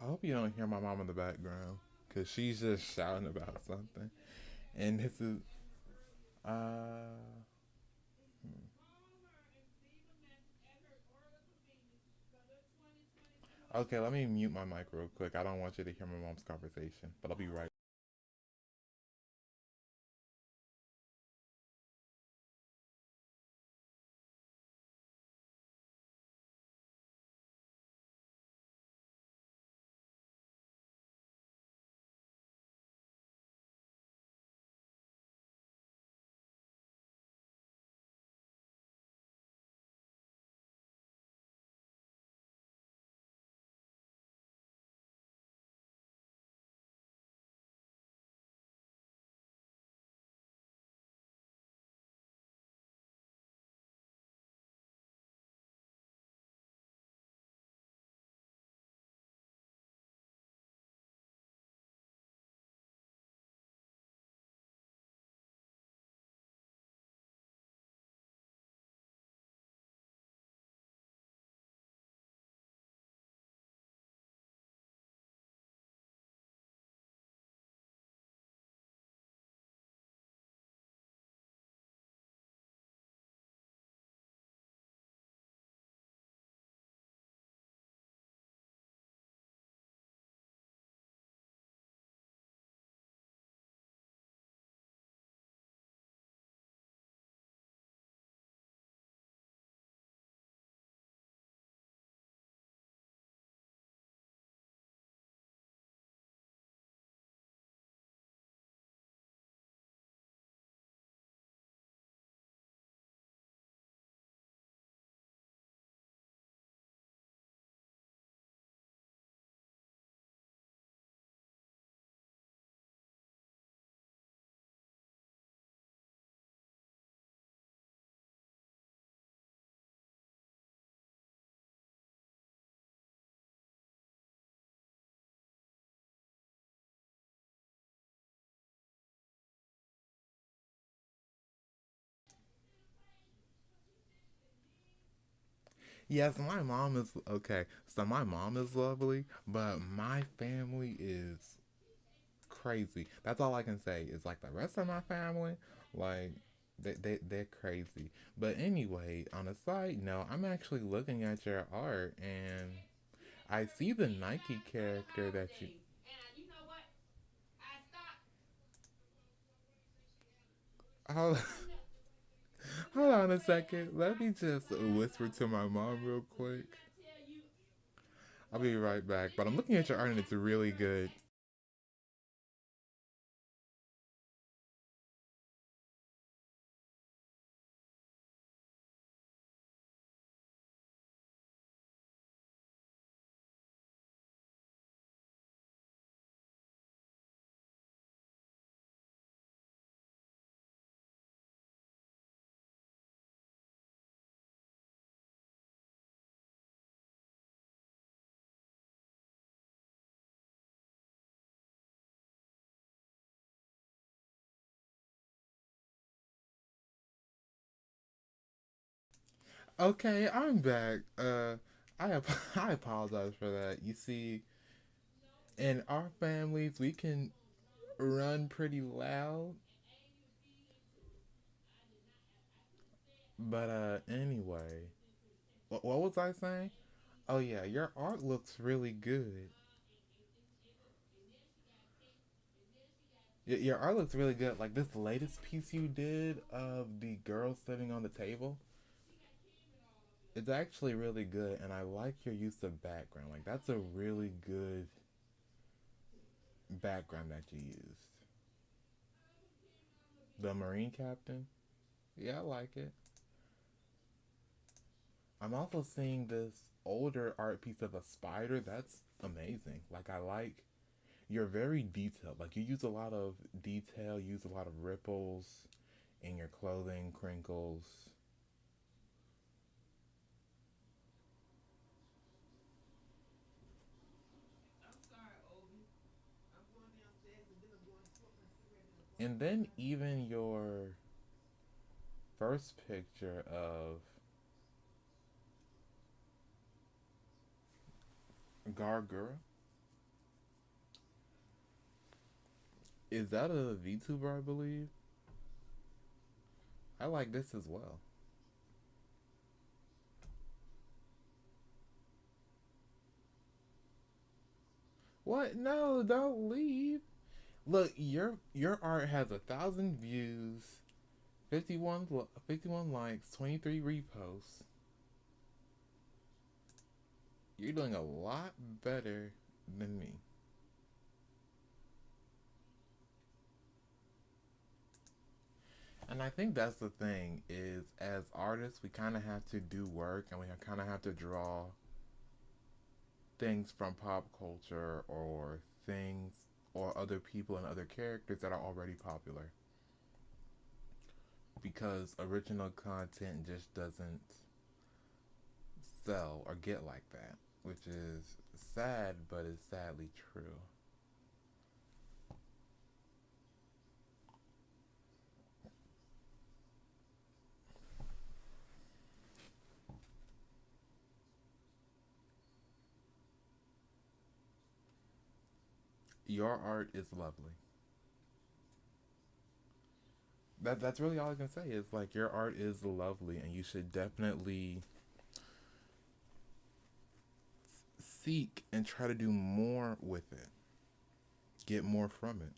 I hope you don't hear my mom in the background because she's just shouting about something. And this is uh okay. Let me mute my mic real quick. I don't want you to hear my mom's conversation, but I'll be right. Yes, my mom is okay. So my mom is lovely, but my family is crazy. That's all I can say. Is like the rest of my family, like they're crazy. But anyway, on a side note, I'm actually looking at your art and I see the Nike character that you. Hold, hold on a second. Let me just whisper to my mom real quick. I'll be right back. But I'm looking at your art and it's really good. Okay, I'm back. I apologize for that. You see, in our families, we can run pretty loud, But anyway, what was I saying? Oh yeah, your art looks really good. Your art looks really good. Like this latest piece you did of the girl sitting on the table, it's actually really good, and I like your use of background. Like that's a really good background that you used. The Marine Captain. Yeah, I like it. I'm also seeing this older art piece of a spider. That's amazing. Like I like you're very detailed. Like you use a lot of detail, use a lot of ripples in your clothing, crinkles. And then even your first picture of Gargura, is that a VTuber, I believe? I like this as well. What? No, don't leave. Look, your art has 1,000 views, 51 likes, 23 reposts. You're doing a lot better than me. And I think that's the thing is as artists we kind of have to do work and we kind of have to draw things from pop culture or things or other people and other characters that are already popular because original content just doesn't sell or get like that, which is sad but is sadly true. Your art is lovely. That's really all I can say is like your art is lovely and you should definitely seek and try to do more with it. Get more from it.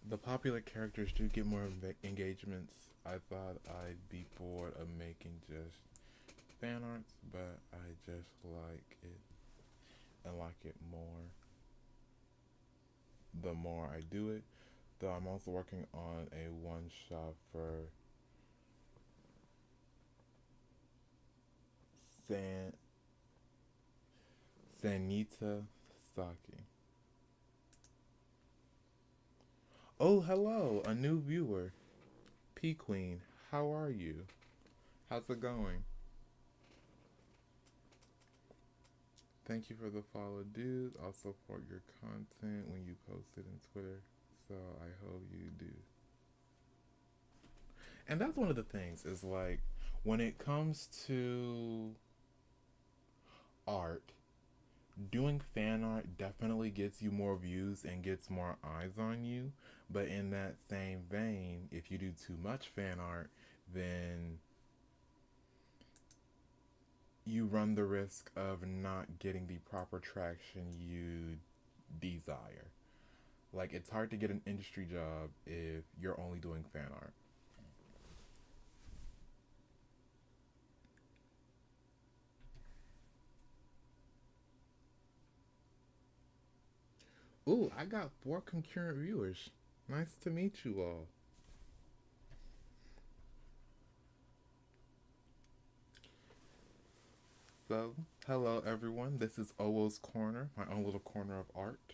The popular characters do get more engagements. I thought I'd be bored of making just fan arts, but I just like it and like it more the more I do it. Though I'm also working on a one shot for San Sanita Saki. Oh, hello, a new viewer. P Queen, how are you? How's it going? Thank you for the follow, dude. I'll support your content when you post it in Twitter. So I hope you do. And that's one of the things is like when it comes to art, doing fan art definitely gets you more views and gets more eyes on you. But in that same vein, if you do too much fan art, then you run the risk of not getting the proper traction you desire. Like, it's hard to get an industry job if you're only doing fan art. Ooh, I got 4 concurrent viewers. Nice to meet you all. So, hello everyone. This is Owoh's Corner, my own little corner of art.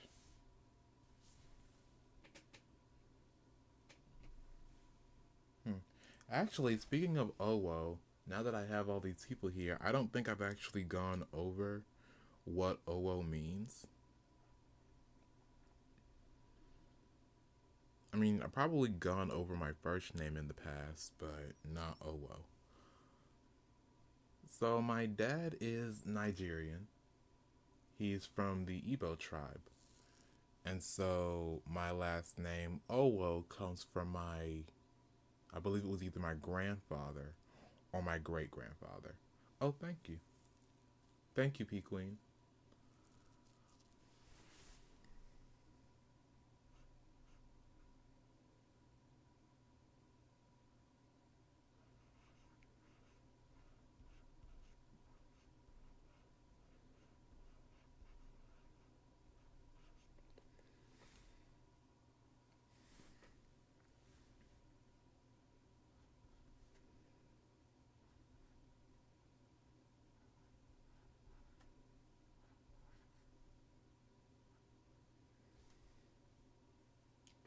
Hmm. Actually, speaking of Owoh, now that I have all these people here, I don't think I've actually gone over what Owoh means. I mean, I've probably gone over my first name in the past, but not Owoh. So, my dad is Nigerian. He's from the Igbo tribe. And so, my last name, Owoh, comes from I believe it was either my grandfather or my great grandfather. Oh, thank you. Thank you, P Queen.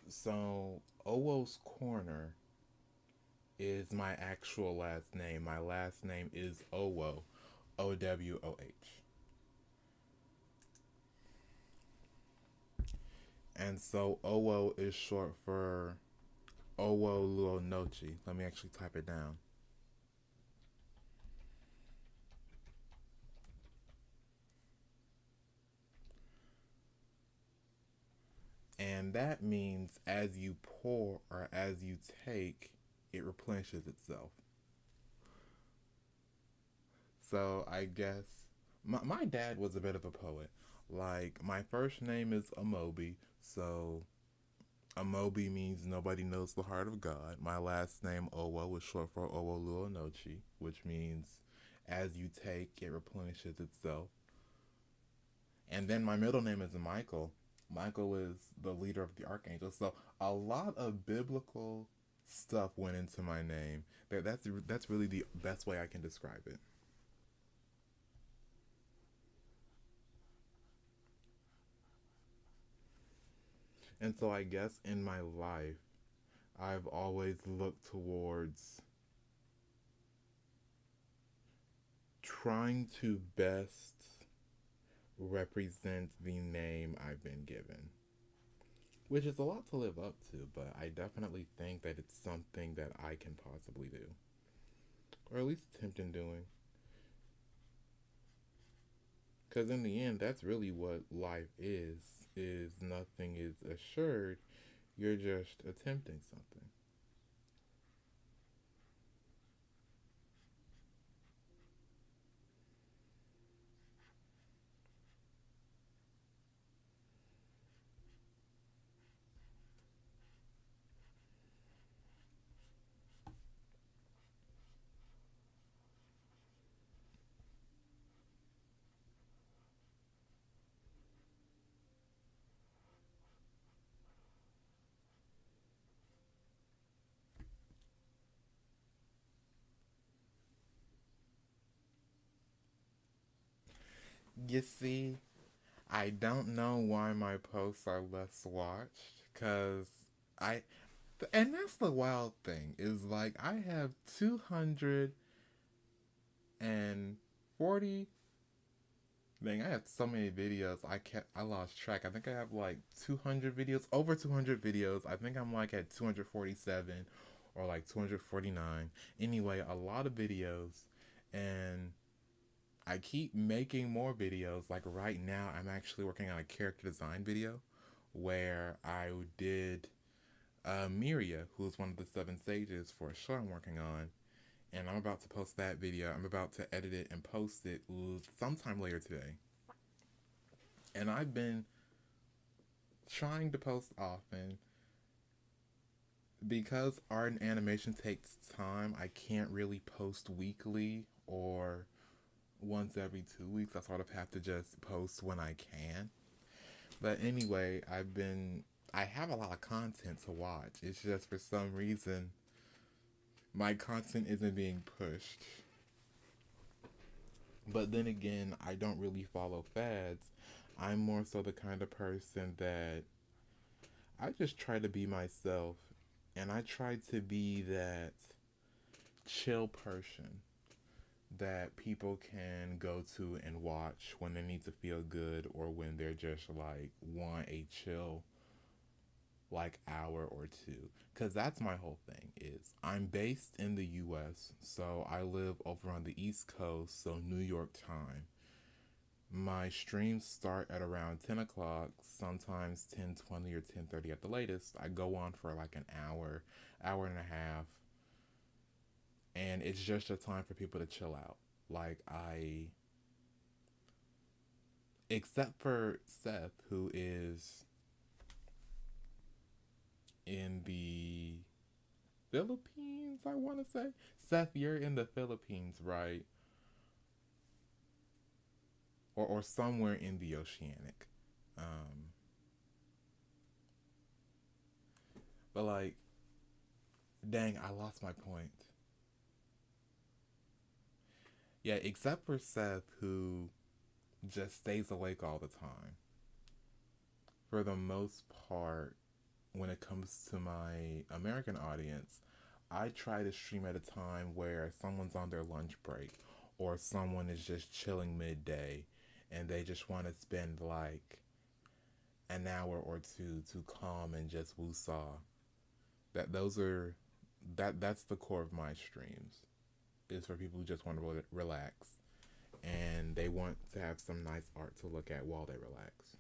So, Owoh's Corner is my actual last name. My last name is Owoh, Owoh. And so, Owoh is short for Owoh Luonochi. Let me actually type it down. And that means as you pour or as you take, it replenishes itself. So I guess my dad was a bit of a poet. Like, my first name is Amobi, so Amobi means nobody knows the heart of God. My last name, Owoh, was short for Owoh Luonochi, which means as you take, it replenishes itself. And then my middle name is Michael. Michael is the leader of the archangels. So a lot of biblical stuff went into my name. That's really the best way I can describe it. And so I guess in my life, I've always looked towards trying to best represent the name I've been given, which is a lot to live up to, but I definitely think that it's something that I can possibly do, or at least attempt in doing. Because in the end, that's really what life is nothing is assured. You're just attempting something. You see, I don't know why my posts are less watched, cause I, and that's the wild thing is like I have 240. Dang, I have so many videos. I lost track. I think I have like 200 videos, over 200 videos. I think I'm like at 247 or like 249. Anyway, a lot of videos, and I keep making more videos. Like right now, I'm actually working on a character design video where I did Miria, who's one of the seven sages for a show I'm working on. And I'm about to post that video. I'm about to edit it and post it sometime later today. And I've been trying to post often because art and animation takes time. I can't really post weekly or once every 2 weeks. I sort of have to just post when I can. But anyway, I have a lot of content to watch. It's just for some reason my content isn't being pushed. But then again, I don't really follow fads. I'm more so the kind of person that I just try to be myself, and I try to be that chill person that people can go to and watch when they need to feel good or when they're just like want a chill like hour or two, because that's my whole thing is I'm based in the US, so I live over on the East Coast, so New York time. My streams start at around 10 o'clock, sometimes 10:20 or 10:30 at the latest. I go on for like an hour, hour and a half, and it's just a time for people to chill out. Like except for Seth, who is in the Philippines, I want to say. Seth, you're in the Philippines, right? Or somewhere in the oceanic. Um, but like, dang, I lost my point. Yeah, except for Seth, who just stays awake all the time. For the most part, when it comes to my American audience, I try to stream at a time where someone's on their lunch break or someone is just chilling midday and they just want to spend like an hour or two to calm and just woo-saw. Those are that's the core of my streams. Is for people who just want to relax and they want to have some nice art to look at while they relax.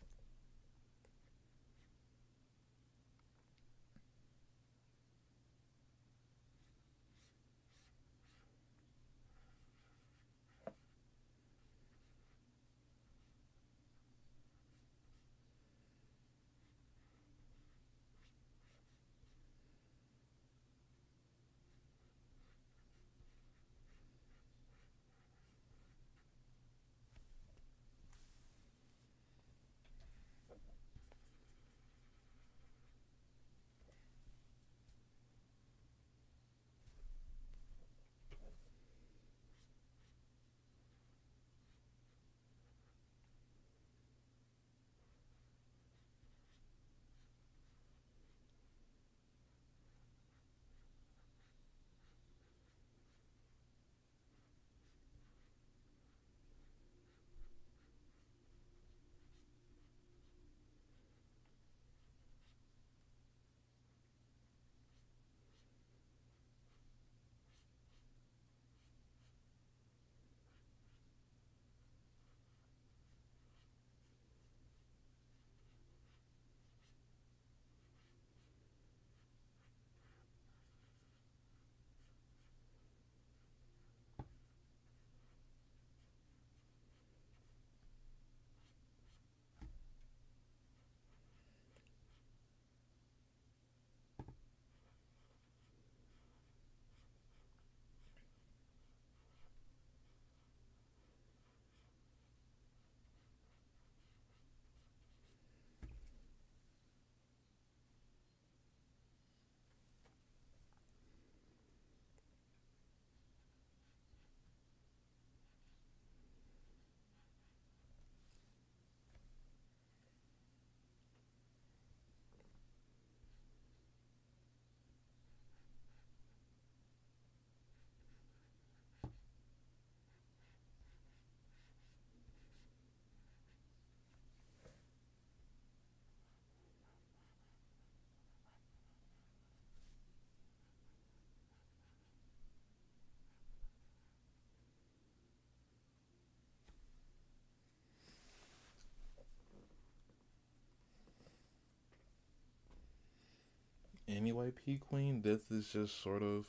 anyway, P Queen. This is just sort of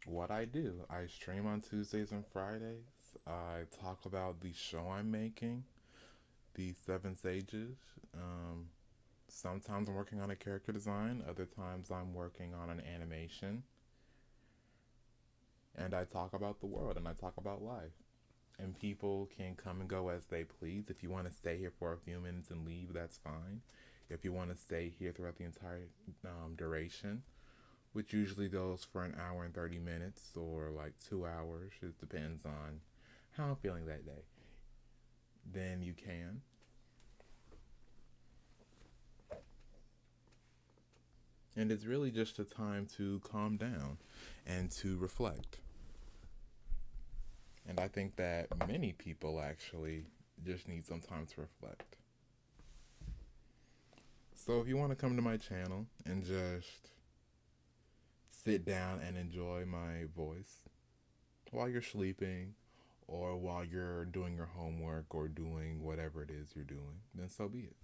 what I do. I stream on Tuesdays and Fridays. I talk about the show I'm making, the Seven Sages. Um, Sometimes I'm working on a character design, other times I'm working on an animation, and I talk about the world and I talk about life. And people can come and go as they please. If you want to stay here for a few minutes and leave, that's fine. If you want to stay here throughout the entire duration, which usually goes for an hour and 30 minutes or like 2 hours, it depends on how I'm feeling that day, then you can. And it's really just a time to calm down and to reflect. And I think that many people actually just need some time to reflect. So if you want to come to my channel and just sit down and enjoy my voice while you're sleeping or while you're doing your homework or doing whatever it is you're doing, then so be it.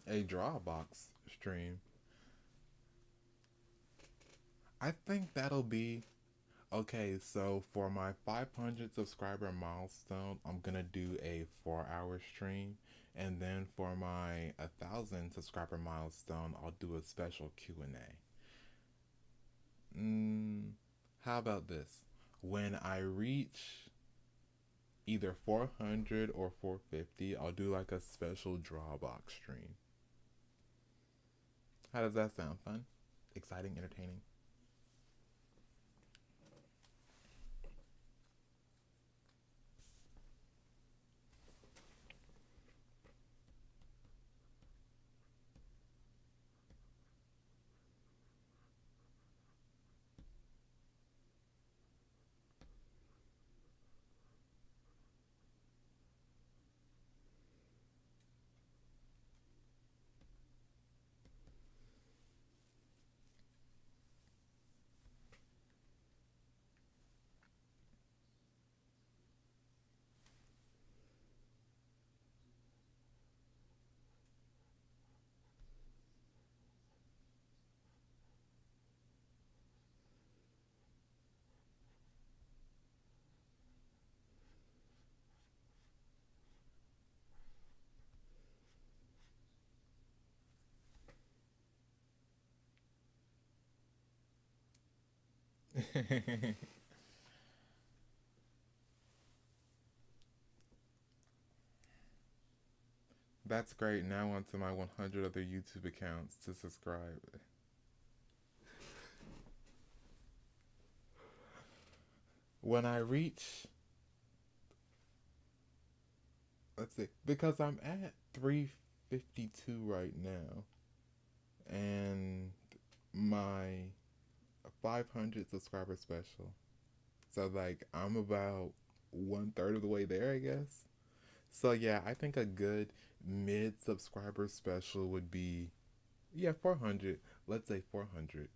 A Dropbox stream. I think that'll be okay. So for my 500 subscriber milestone, I'm gonna do a 4 hour stream, and then for my 1,000 subscriber milestone, I'll do a special Q&A. How about this? When I reach either 400 or 450, I'll do like a special Drawbox stream. How does that sound? Fun? Exciting? Entertaining? That's great. Now on to my 100 other YouTube accounts to subscribe. When I reach, let's see, because I'm at 352 right now, and my 500 subscriber special. So like I'm about 1/3 of the way there, I guess. So yeah, I think a good mid subscriber special would be, yeah, 400. Let's say 400.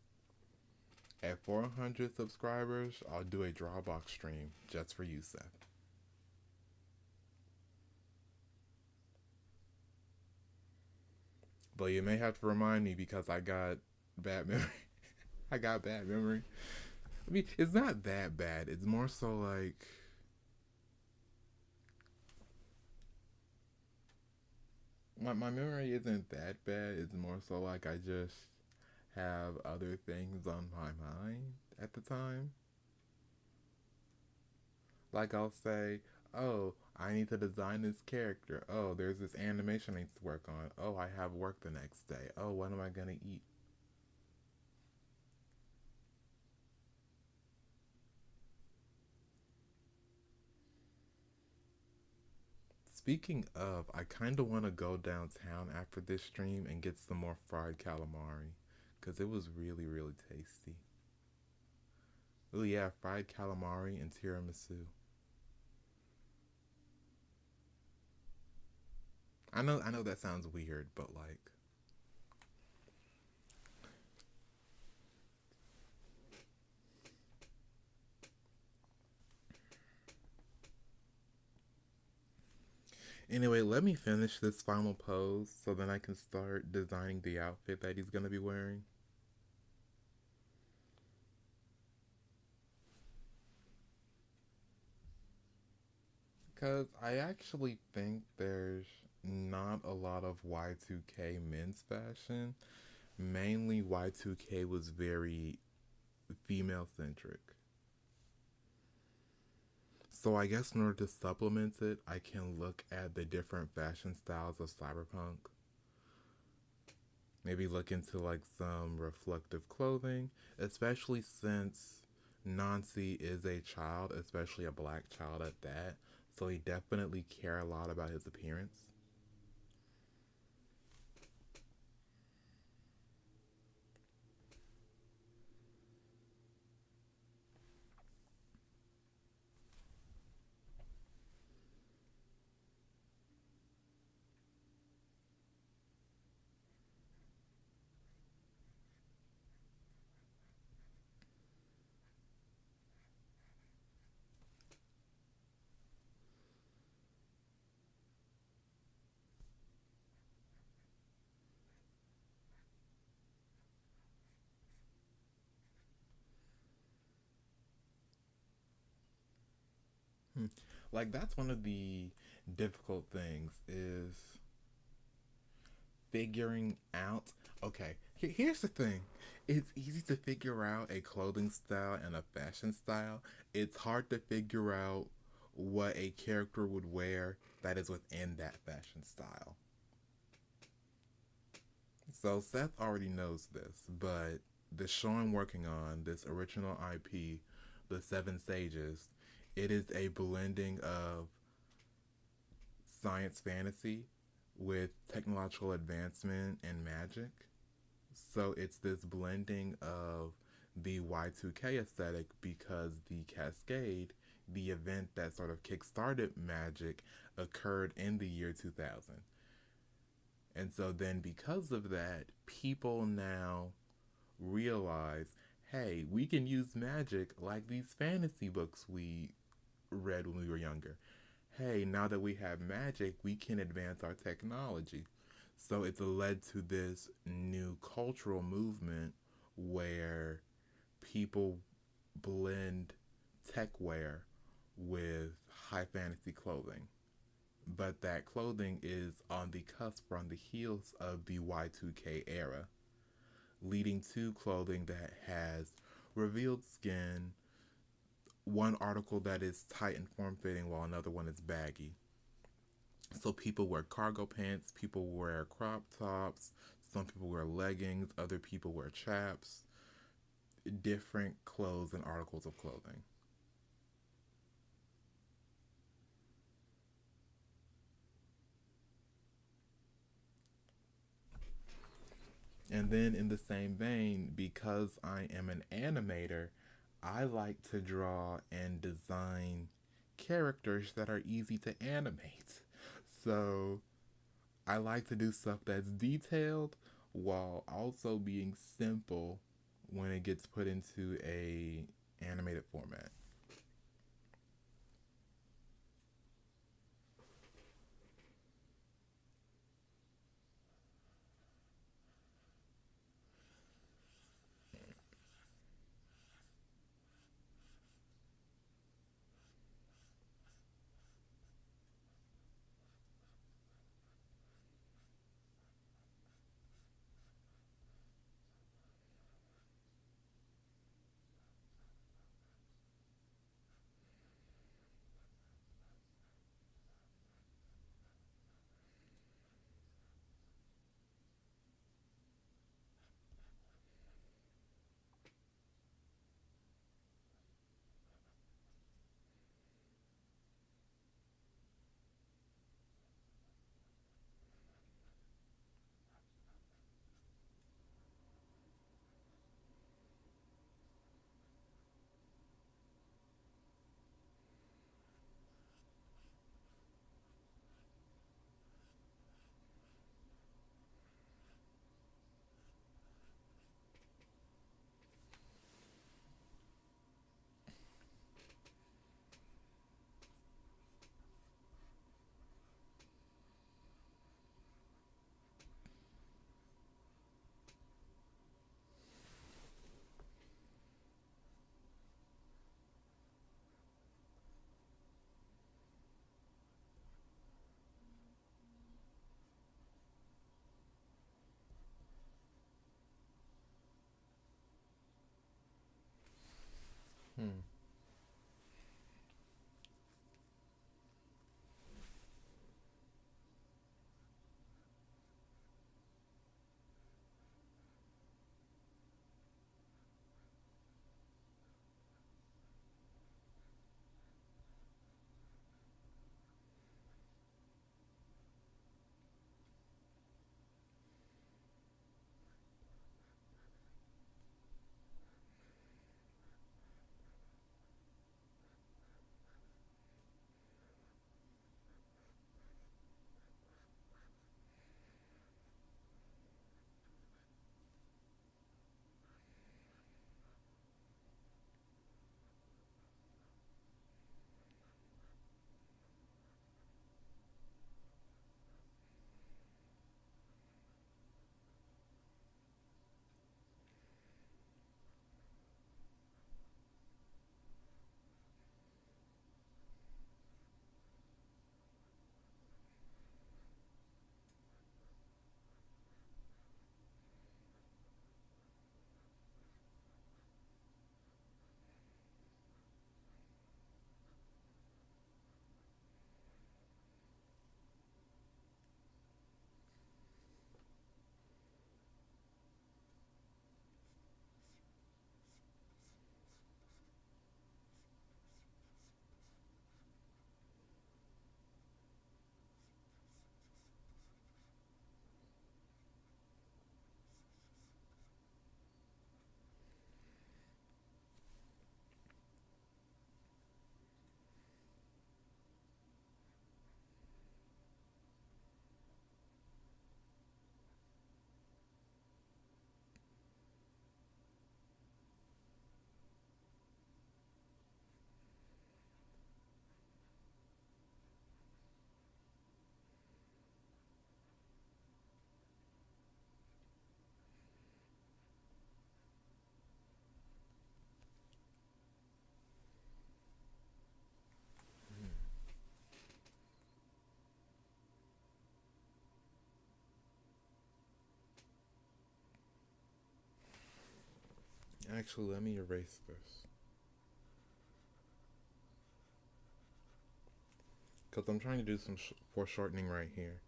At 400 subscribers, I'll do a Drawbox stream just for you, Seth. But you may have to remind me because I got bad memory. I got bad memory. I mean, it's not that bad. It's more so like my memory isn't that bad. It's more so like I just have other things on my mind at the time. Like I'll say, "Oh, I need to design this character. Oh, there's this animation I need to work on. Oh, I have work the next day. Oh, what am I gonna eat?" Speaking of, I kind of want to go downtown after this stream and get some more fried calamari because it was really, really tasty. Oh yeah, fried calamari and tiramisu. I know that sounds weird, but like, anyway, let me finish this final pose so then I can start designing the outfit that he's gonna be wearing. Because I actually think there's not a lot of Y2K men's fashion. Mainly, Y2K was very female centric. So, I guess in order to supplement it, I can look at the different fashion styles of cyberpunk. Maybe look into like some reflective clothing, especially since Nancy is a child, especially a black child at that. So, he definitely care a lot about his appearance. Hmm. Like that's one of the difficult things is figuring out. Okay, here's the thing. It's easy to figure out a clothing style and a fashion style. It's hard to figure out what a character would wear that is within that fashion style. So Seth already knows this, but the show I'm working on, this original IP, The Seven Sages, it is a blending of science fantasy with technological advancement and magic. So it's this blending of the Y2K aesthetic because the Cascade, the event that sort of kickstarted magic, occurred in the year 2000. And so then because of that, people now realize, hey, we can use magic like these fantasy books we read when we were younger. Hey, now that we have magic, we can advance our technology. So it's led to this new cultural movement where people blend tech wear with high fantasy clothing. But that clothing is on the cusp, on the heels of the Y2K era, leading to clothing that has revealed skin, one article that is tight and form fitting while another one is baggy. So people wear cargo pants, people wear crop tops, some people wear leggings, other people wear chaps, different clothes and articles of clothing. And then in the same vein, because I am an animator, I like to draw and design characters that are easy to animate. So I like to do stuff that's detailed while also being simple when it gets put into a animated format. Actually, let me erase this. Because I'm trying to do some foreshortening right here.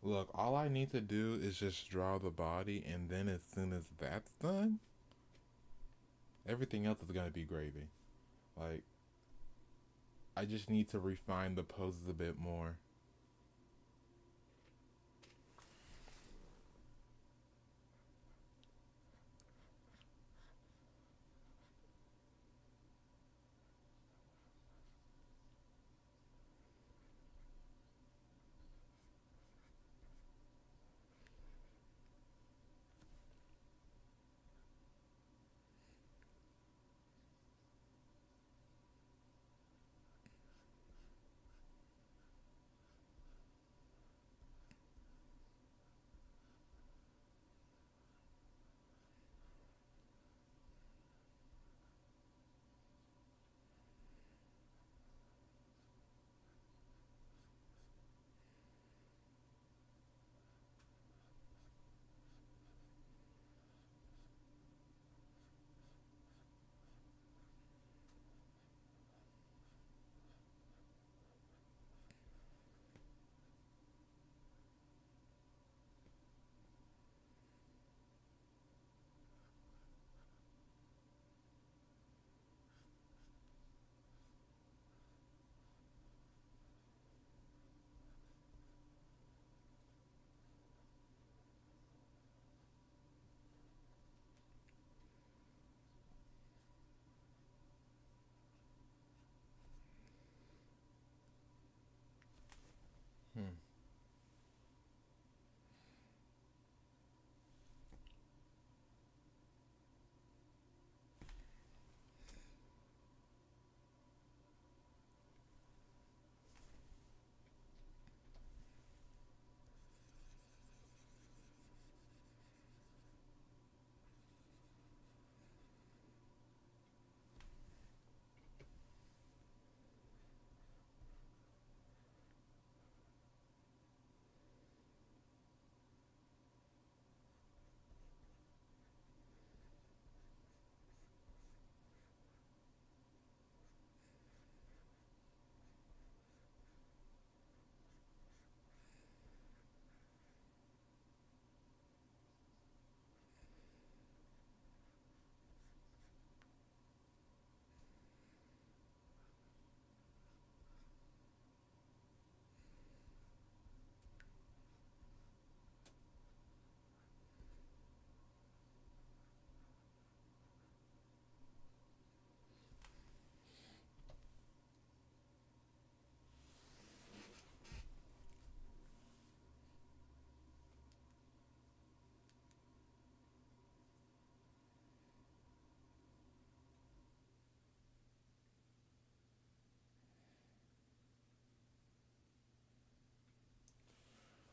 Look, all I need to do is just draw the body, and then as soon as that's done, everything else is gonna be gravy. Like, I just need to refine the poses a bit more. Hmm.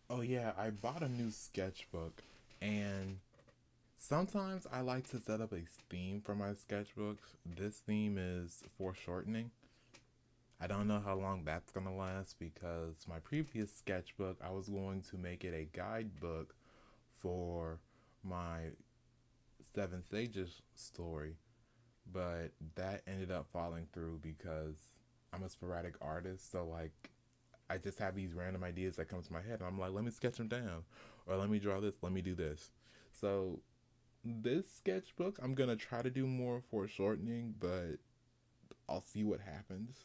Oh yeah, I bought a new sketchbook, and sometimes I like to set up a theme for my sketchbooks. This theme is foreshortening. I don't know how long that's gonna last because my previous sketchbook, I was going to make it a guidebook for my Seven Sages story, but that ended up falling through because I'm a sporadic artist. So like, I just have these random ideas that come to my head, and I'm like, let me sketch them down, or let me draw this, let me do this. So this sketchbook, I'm gonna try to do more foreshortening, but I'll see what happens.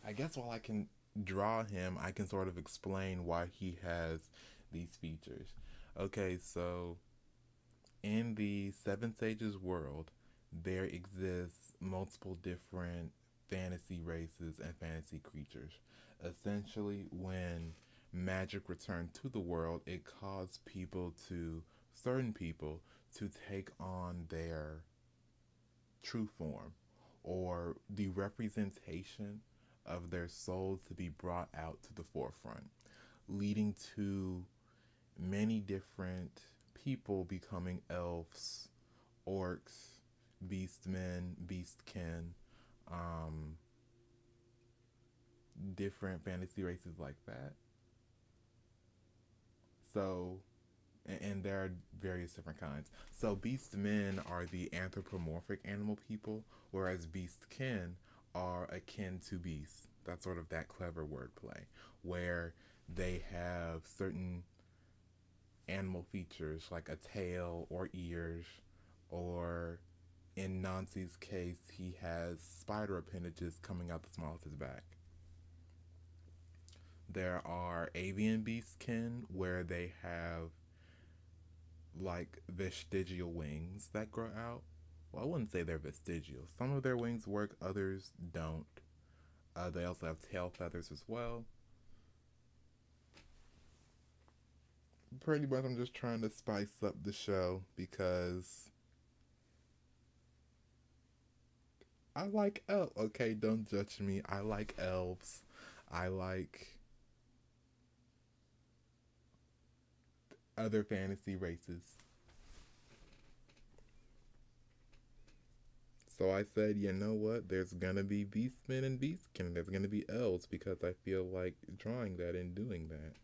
I guess while I can draw him, I can sort of explain why he has these features. Okay, so in the Seven Sages world, there exists multiple different fantasy races and fantasy creatures. Essentially, when magic returned to the world, it caused certain people, to take on their true form or the representation of their souls to be brought out to the forefront, leading to many different people becoming elves, orcs, beastmen, beastkin, um, different fantasy races like that. So, and there are various different kinds. So, beastmen are the anthropomorphic animal people, whereas beastkin are akin to beasts. That's sort of that clever wordplay, where they have certain animal features like a tail or ears, or in Nancy's case, he has spider appendages coming out the small of his back. There are avian beastkin where they have like vestigial wings that grow out. Well, I wouldn't say they're vestigial. Some of their wings work, others don't. They also have tail feathers as well. Pretty much, I'm just trying to spice up the show because I like elves. Okay, don't judge me. I like elves. I like other fantasy races. So I said, you know what? There's gonna be beastmen and beastkin. There's gonna be elves because I feel like drawing that and doing that.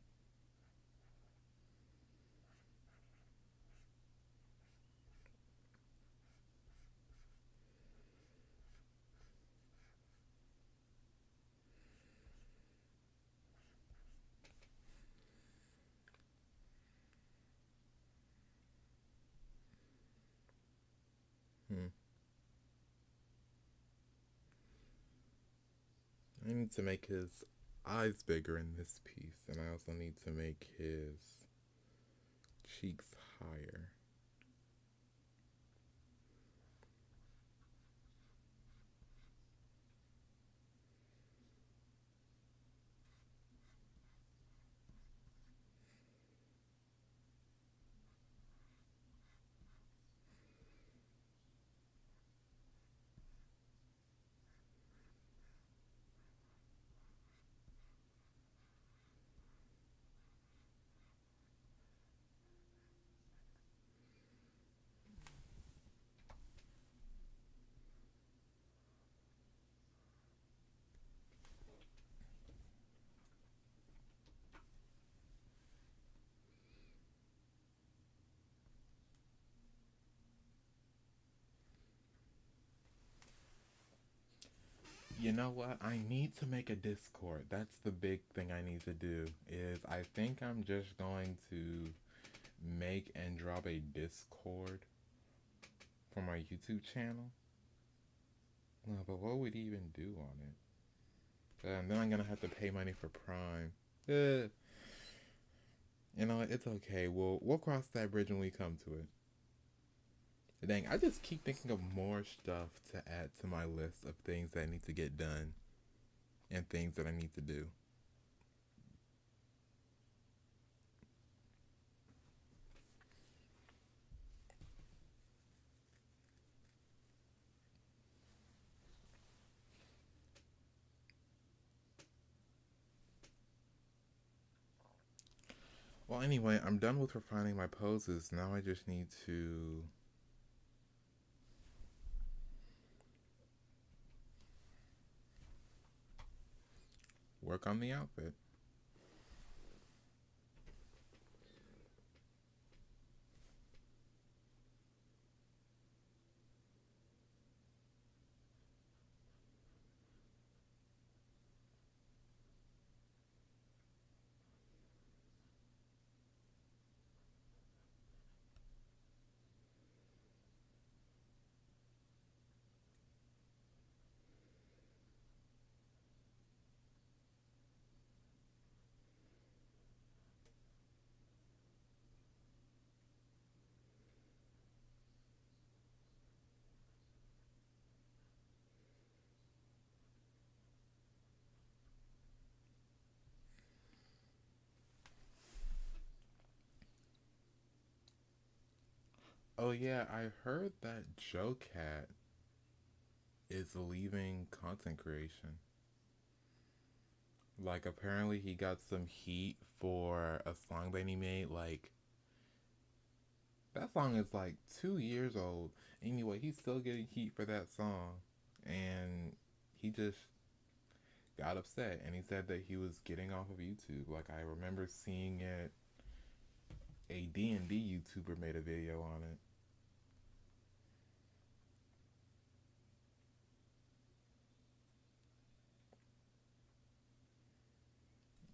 Hmm. I need to make his eyes bigger in this piece, and I also need to make his cheeks higher. You know what? I need to make a Discord. That's the big thing I need to do. Is I think I'm just going to make and drop a Discord for my YouTube channel. No, but what would he even do on it? And then I'm gonna have to pay money for Prime. Eh, you know, it's okay. We'll cross that bridge when we come to it. Dang, I just keep thinking of more stuff to add to my list of things that need to get done and things that I need to do. Well, anyway, I'm done with refining my poses. Now I just need to work on the outfit. Oh yeah, I heard that Joe Cat is leaving content creation. Like apparently he got some heat for a song that he made. Like that song is like 2 years old. Anyway, he's still getting heat for that song, and he just got upset and he said that he was getting off of YouTube. Like I remember seeing it. A D&D YouTuber made a video on it.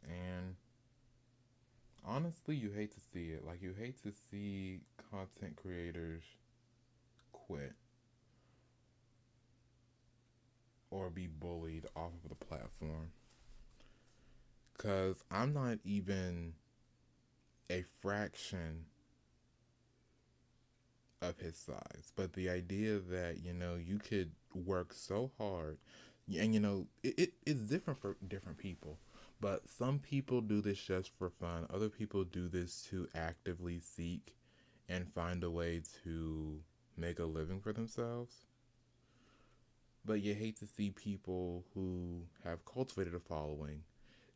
And honestly, you hate to see it. Like you hate to see content creators quit or be bullied off of the platform. Cause I'm not even a fraction of his size. But the idea that, you could work so hard, and it's different for different people. But some people do this just for fun. Other people do this to actively seek and find a way to make a living for themselves. But you hate to see people who have cultivated a following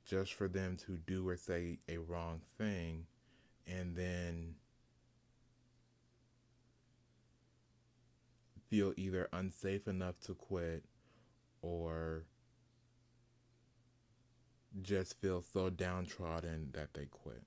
just for them to do or say a wrong thing and then feel either unsafe enough to quit or just feel so downtrodden that they quit.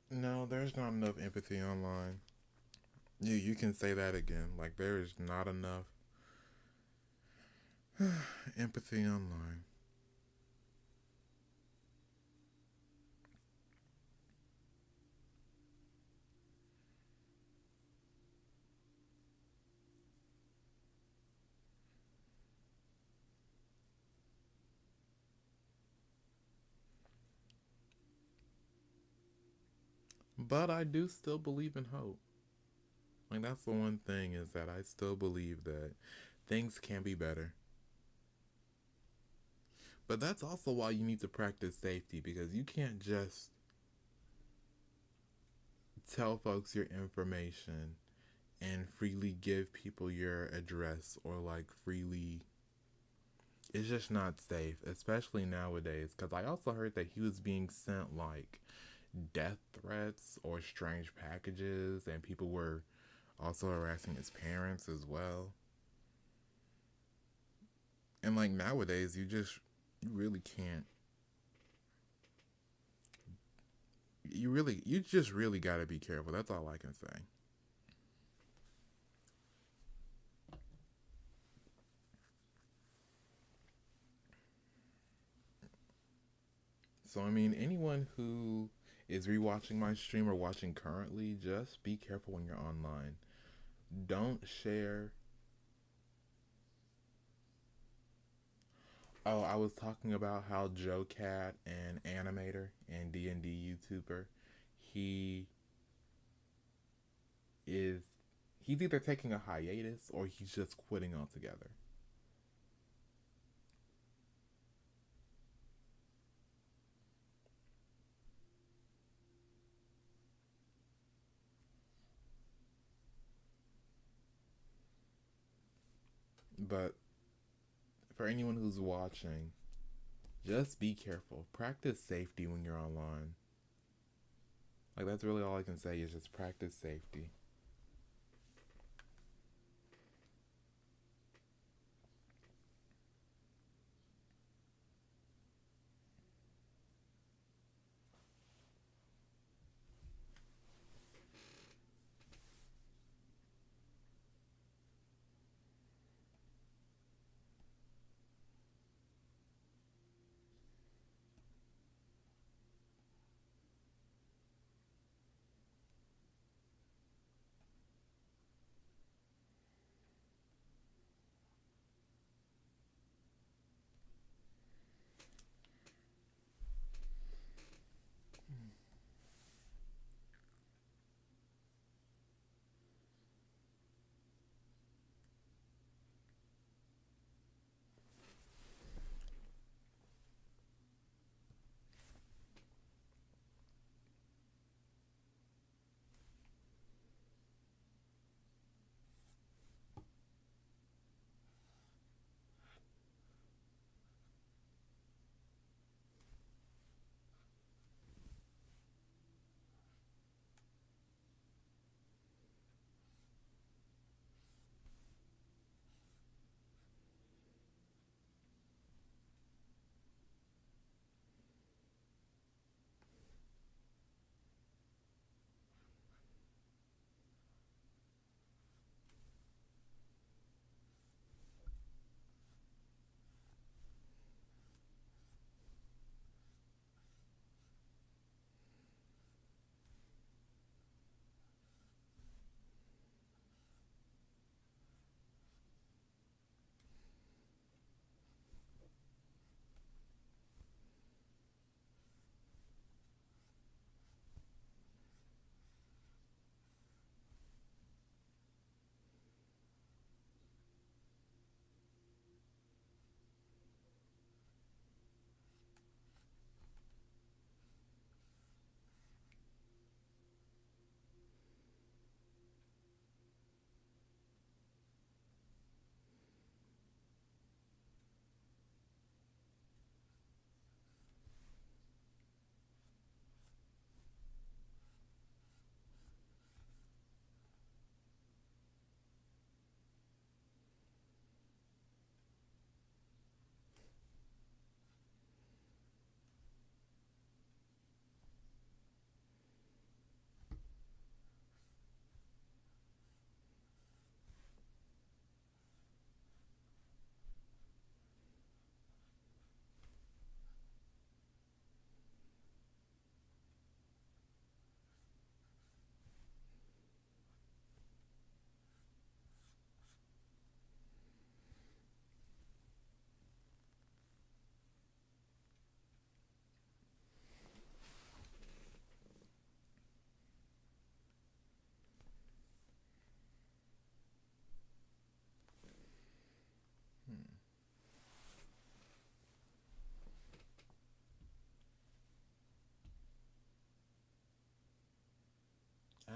No, there's not enough empathy online. You can say that again. Like there is not enough empathy online. But I do still believe in hope. Like that's the one thing is that I still believe that things can be better. But that's also why you need to practice safety because you can't just tell folks your information and freely give people your address or like freely. It's just not safe, especially nowadays. Because I also heard that he was being sent like death threats or strange packages, and people were also harassing his parents as well. And like nowadays, you really can't. You just really got to be careful. That's all I can say. So I mean, anyone who is rewatching my stream or watching currently, just be careful when you're online. Don't share. Oh, I was talking about how Joe Cat, an animator and D&D YouTuber, he is he's either taking a hiatus or he's just quitting altogether. But for anyone who's watching, just be careful. Practice safety when you're online. Like, that's really all I can say is just practice safety.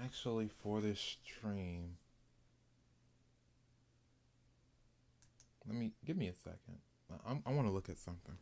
Actually, for this stream, give me a second. I want to look at something.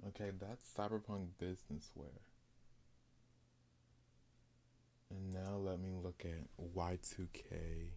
Okay, that's Cyberpunk Business Wear. And now let me look at Y2K.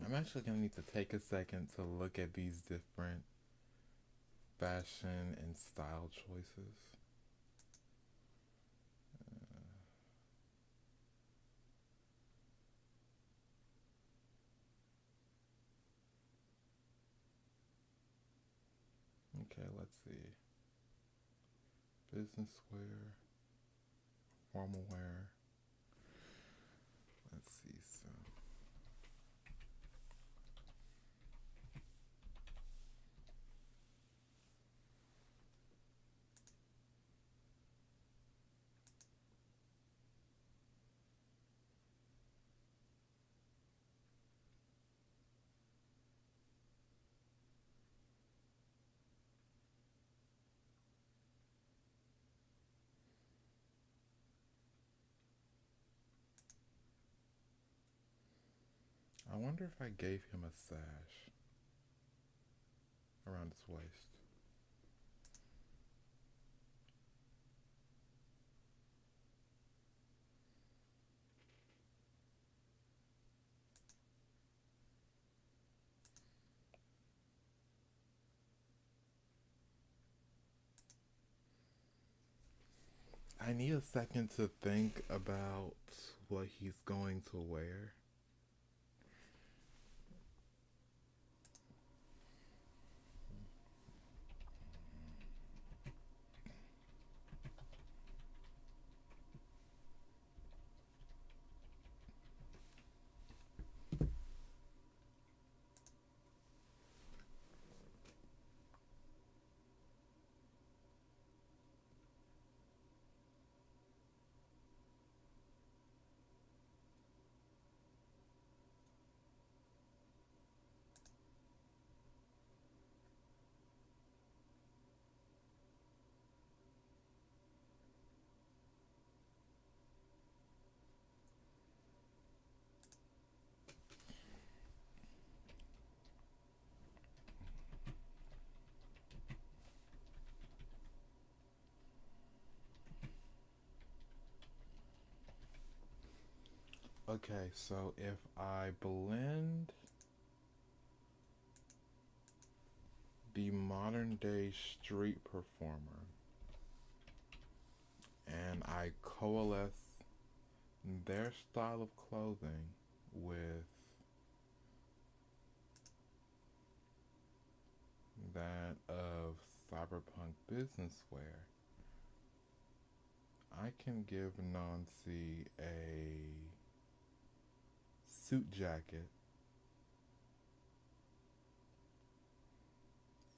I'm actually going to need to take a second to look at these different fashion and style choices. Okay, let's see. Business wear, formal wear. Let's see. So, I wonder if I gave him a sash around his waist. I need a second to think about what he's going to wear. Okay, so if I blend the modern day street performer and I coalesce their style of clothing with that of cyberpunk business wear, I can give Nancy a suit jacket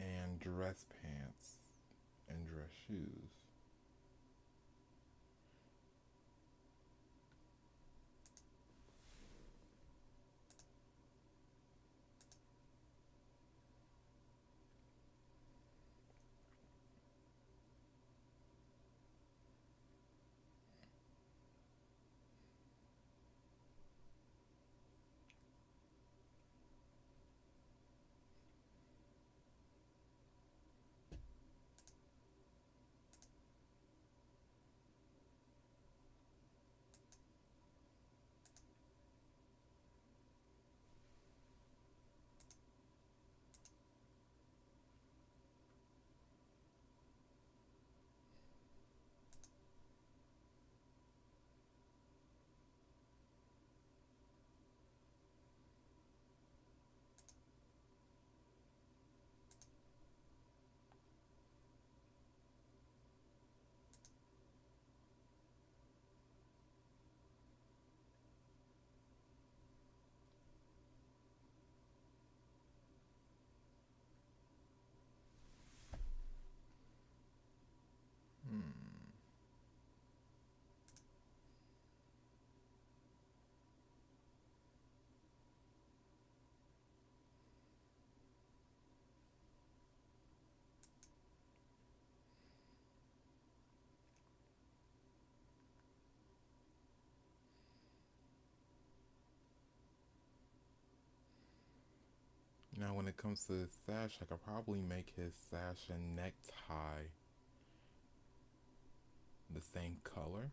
and dress pants and dress shoes. Hmm. Now, when it comes to his sash, I could probably make his sash and necktie the same color.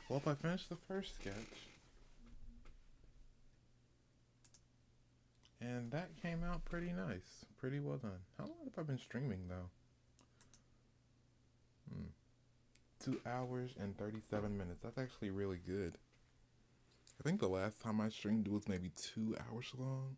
Well, if I finished the first sketch, and that came out pretty nice. Pretty well done. How long have I been streaming, though? 2 hours and 37 minutes. That's actually really good. I think the last time I streamed was maybe 2 hours long.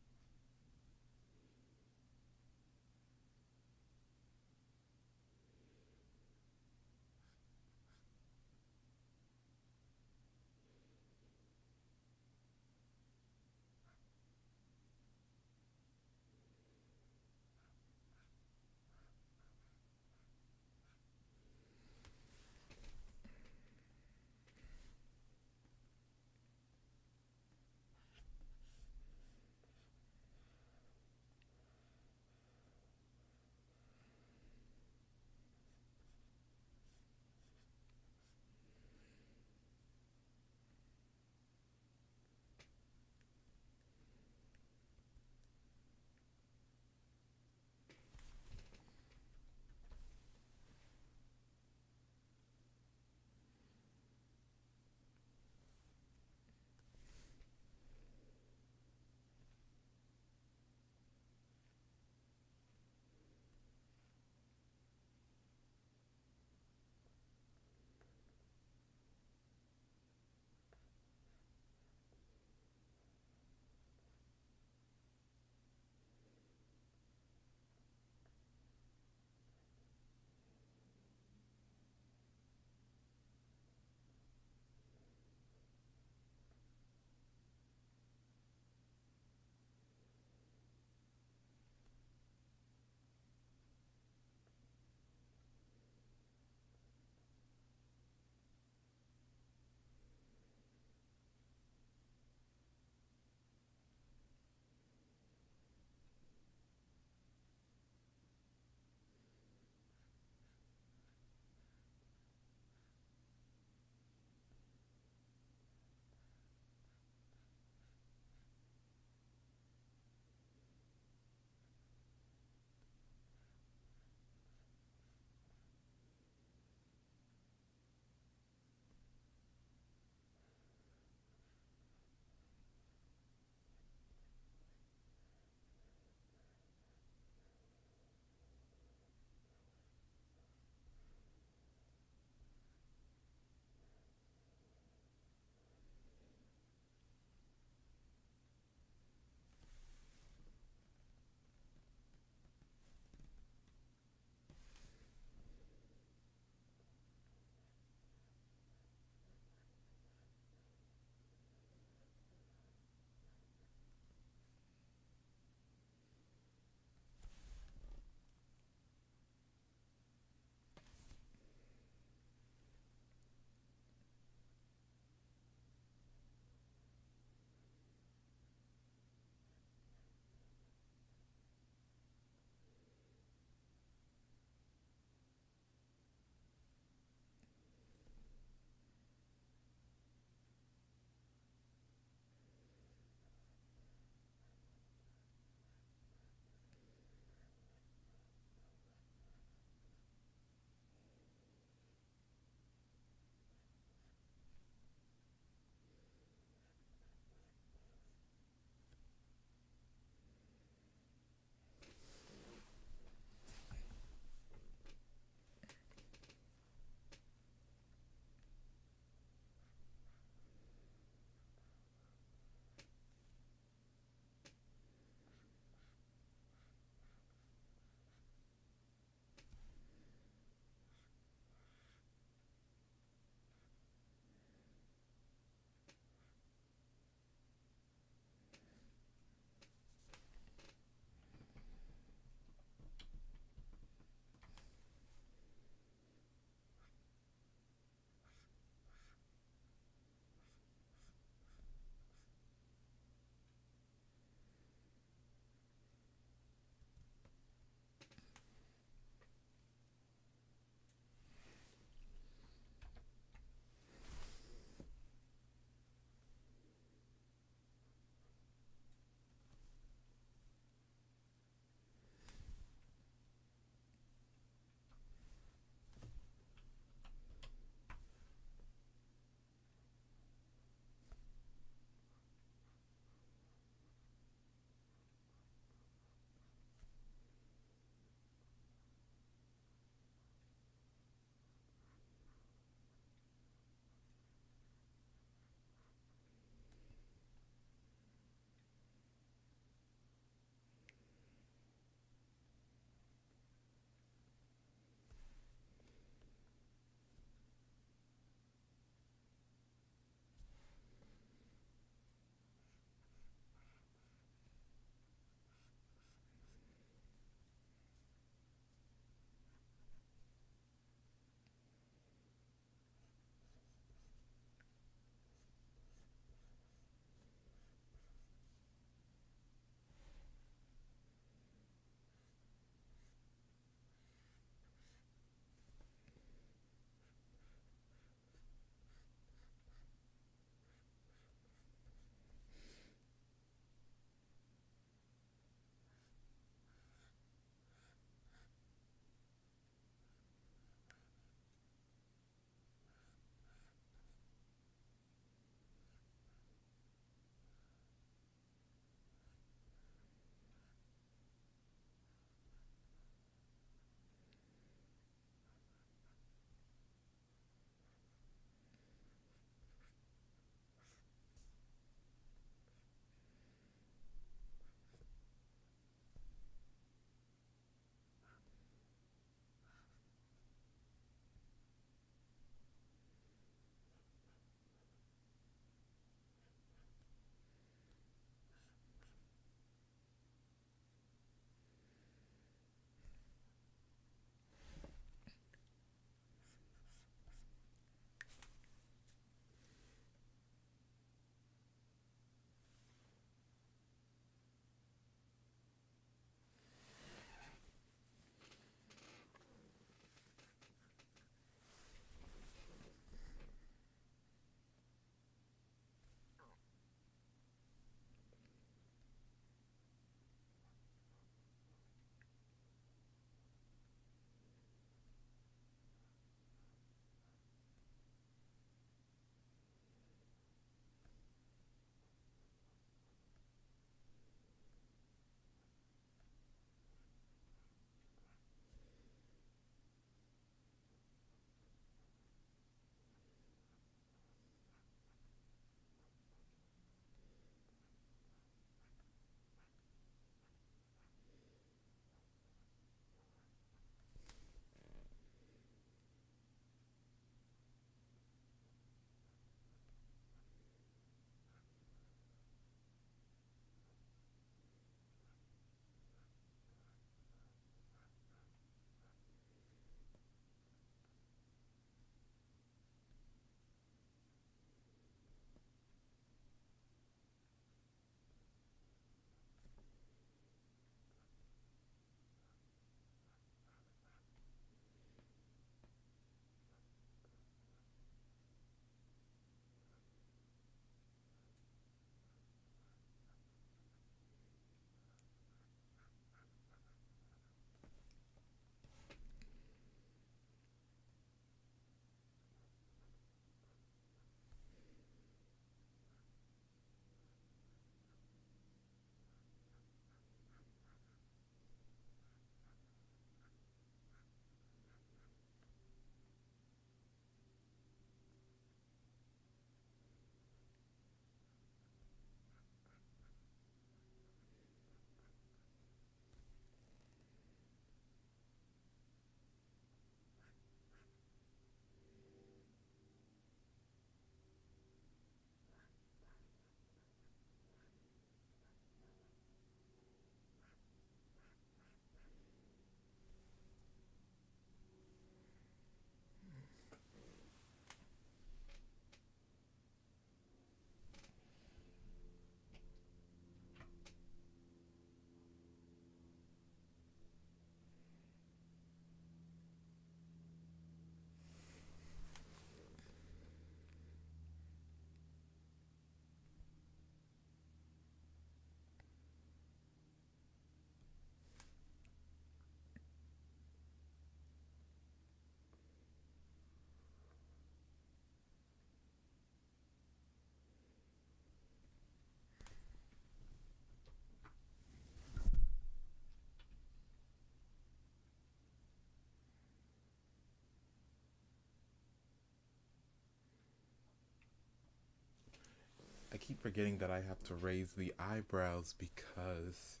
keep forgetting that I have to raise the eyebrows because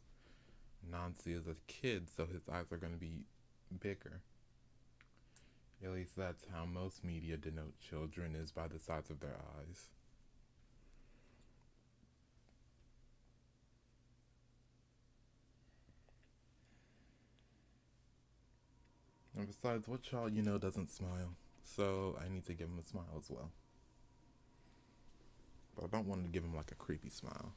Nancy is a kid, so his eyes are going to be bigger. At least that's how most media denote children, is by the size of their eyes. And besides, what child you know doesn't smile? So I need to give him a smile as well. But I don't want to give him like a creepy smile.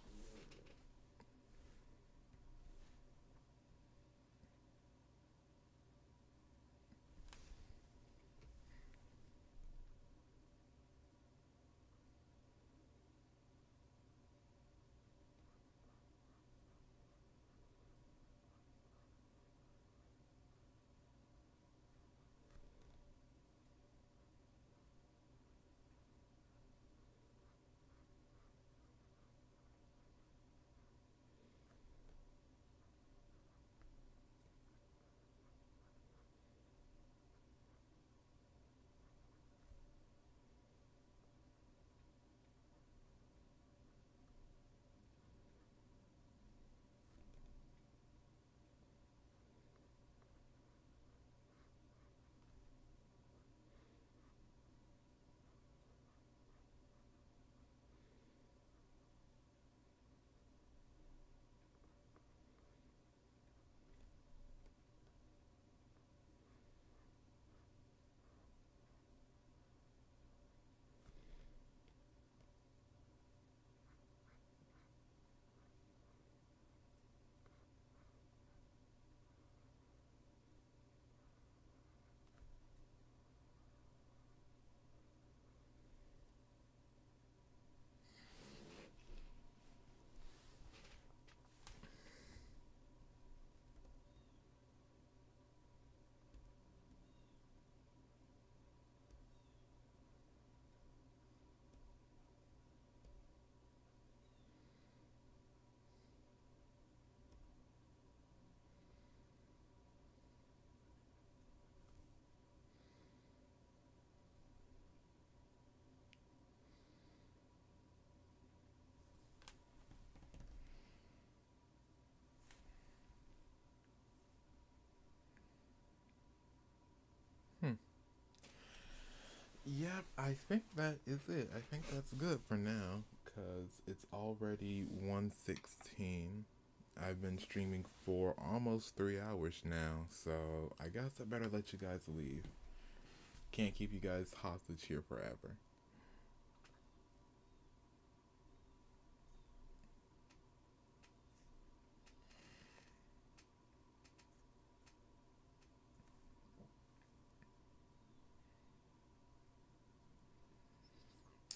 Hmm. Yep, I think that is it. I think that's good for now because it's already 1:16. I've been streaming for almost 3 hours now, so I guess I better let you guys leave. Can't keep you guys hostage here forever.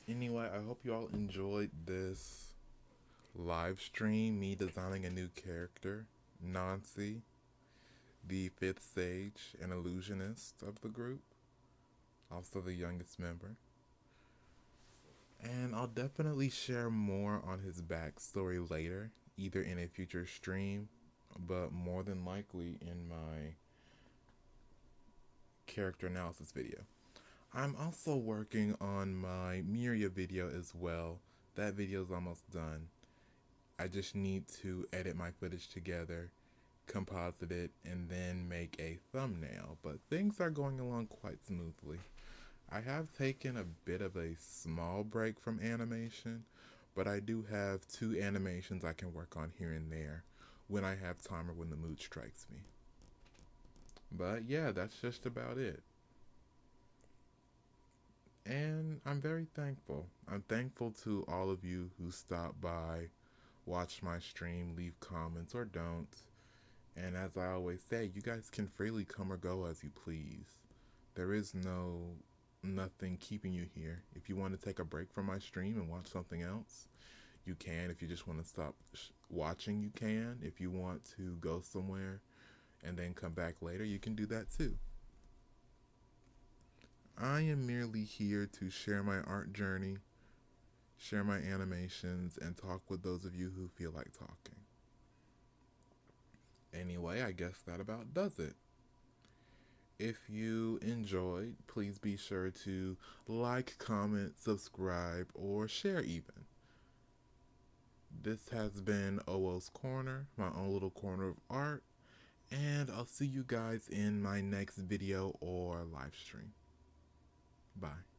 Anyway, I hope you all enjoyed this live stream, me designing a new character, Nancy, the fifth sage and illusionist of the group, also the youngest member. And I'll definitely share more on his backstory later, either in a future stream, but more than likely in my character analysis video. I'm also working on my Miria video as well. That video is almost done. I just need to edit my footage together, composite it, and then make a thumbnail. But things are going along quite smoothly. I have taken a bit of a small break from animation, but I do have 2 animations I can work on here and there when I have time or when the mood strikes me. But yeah, that's just about it. And I'm very thankful. I'm thankful to all of you who stop by, watch my stream, leave comments or don't. And as I always say, you guys can freely come or go as you please. There is nothing keeping you here. If you want to take a break from my stream and watch something else, you can. If you just want to stop watching, you can. If you want to go somewhere and then come back later, you can do that too. I am merely here to share my art journey, share my animations, and talk with those of you who feel like talking. Anyway, I guess that about does it. If you enjoyed, please be sure to like, comment, subscribe, or share even. This has been Owoh's Corner, my own little corner of art, and I'll see you guys in my next video or live stream. Bye.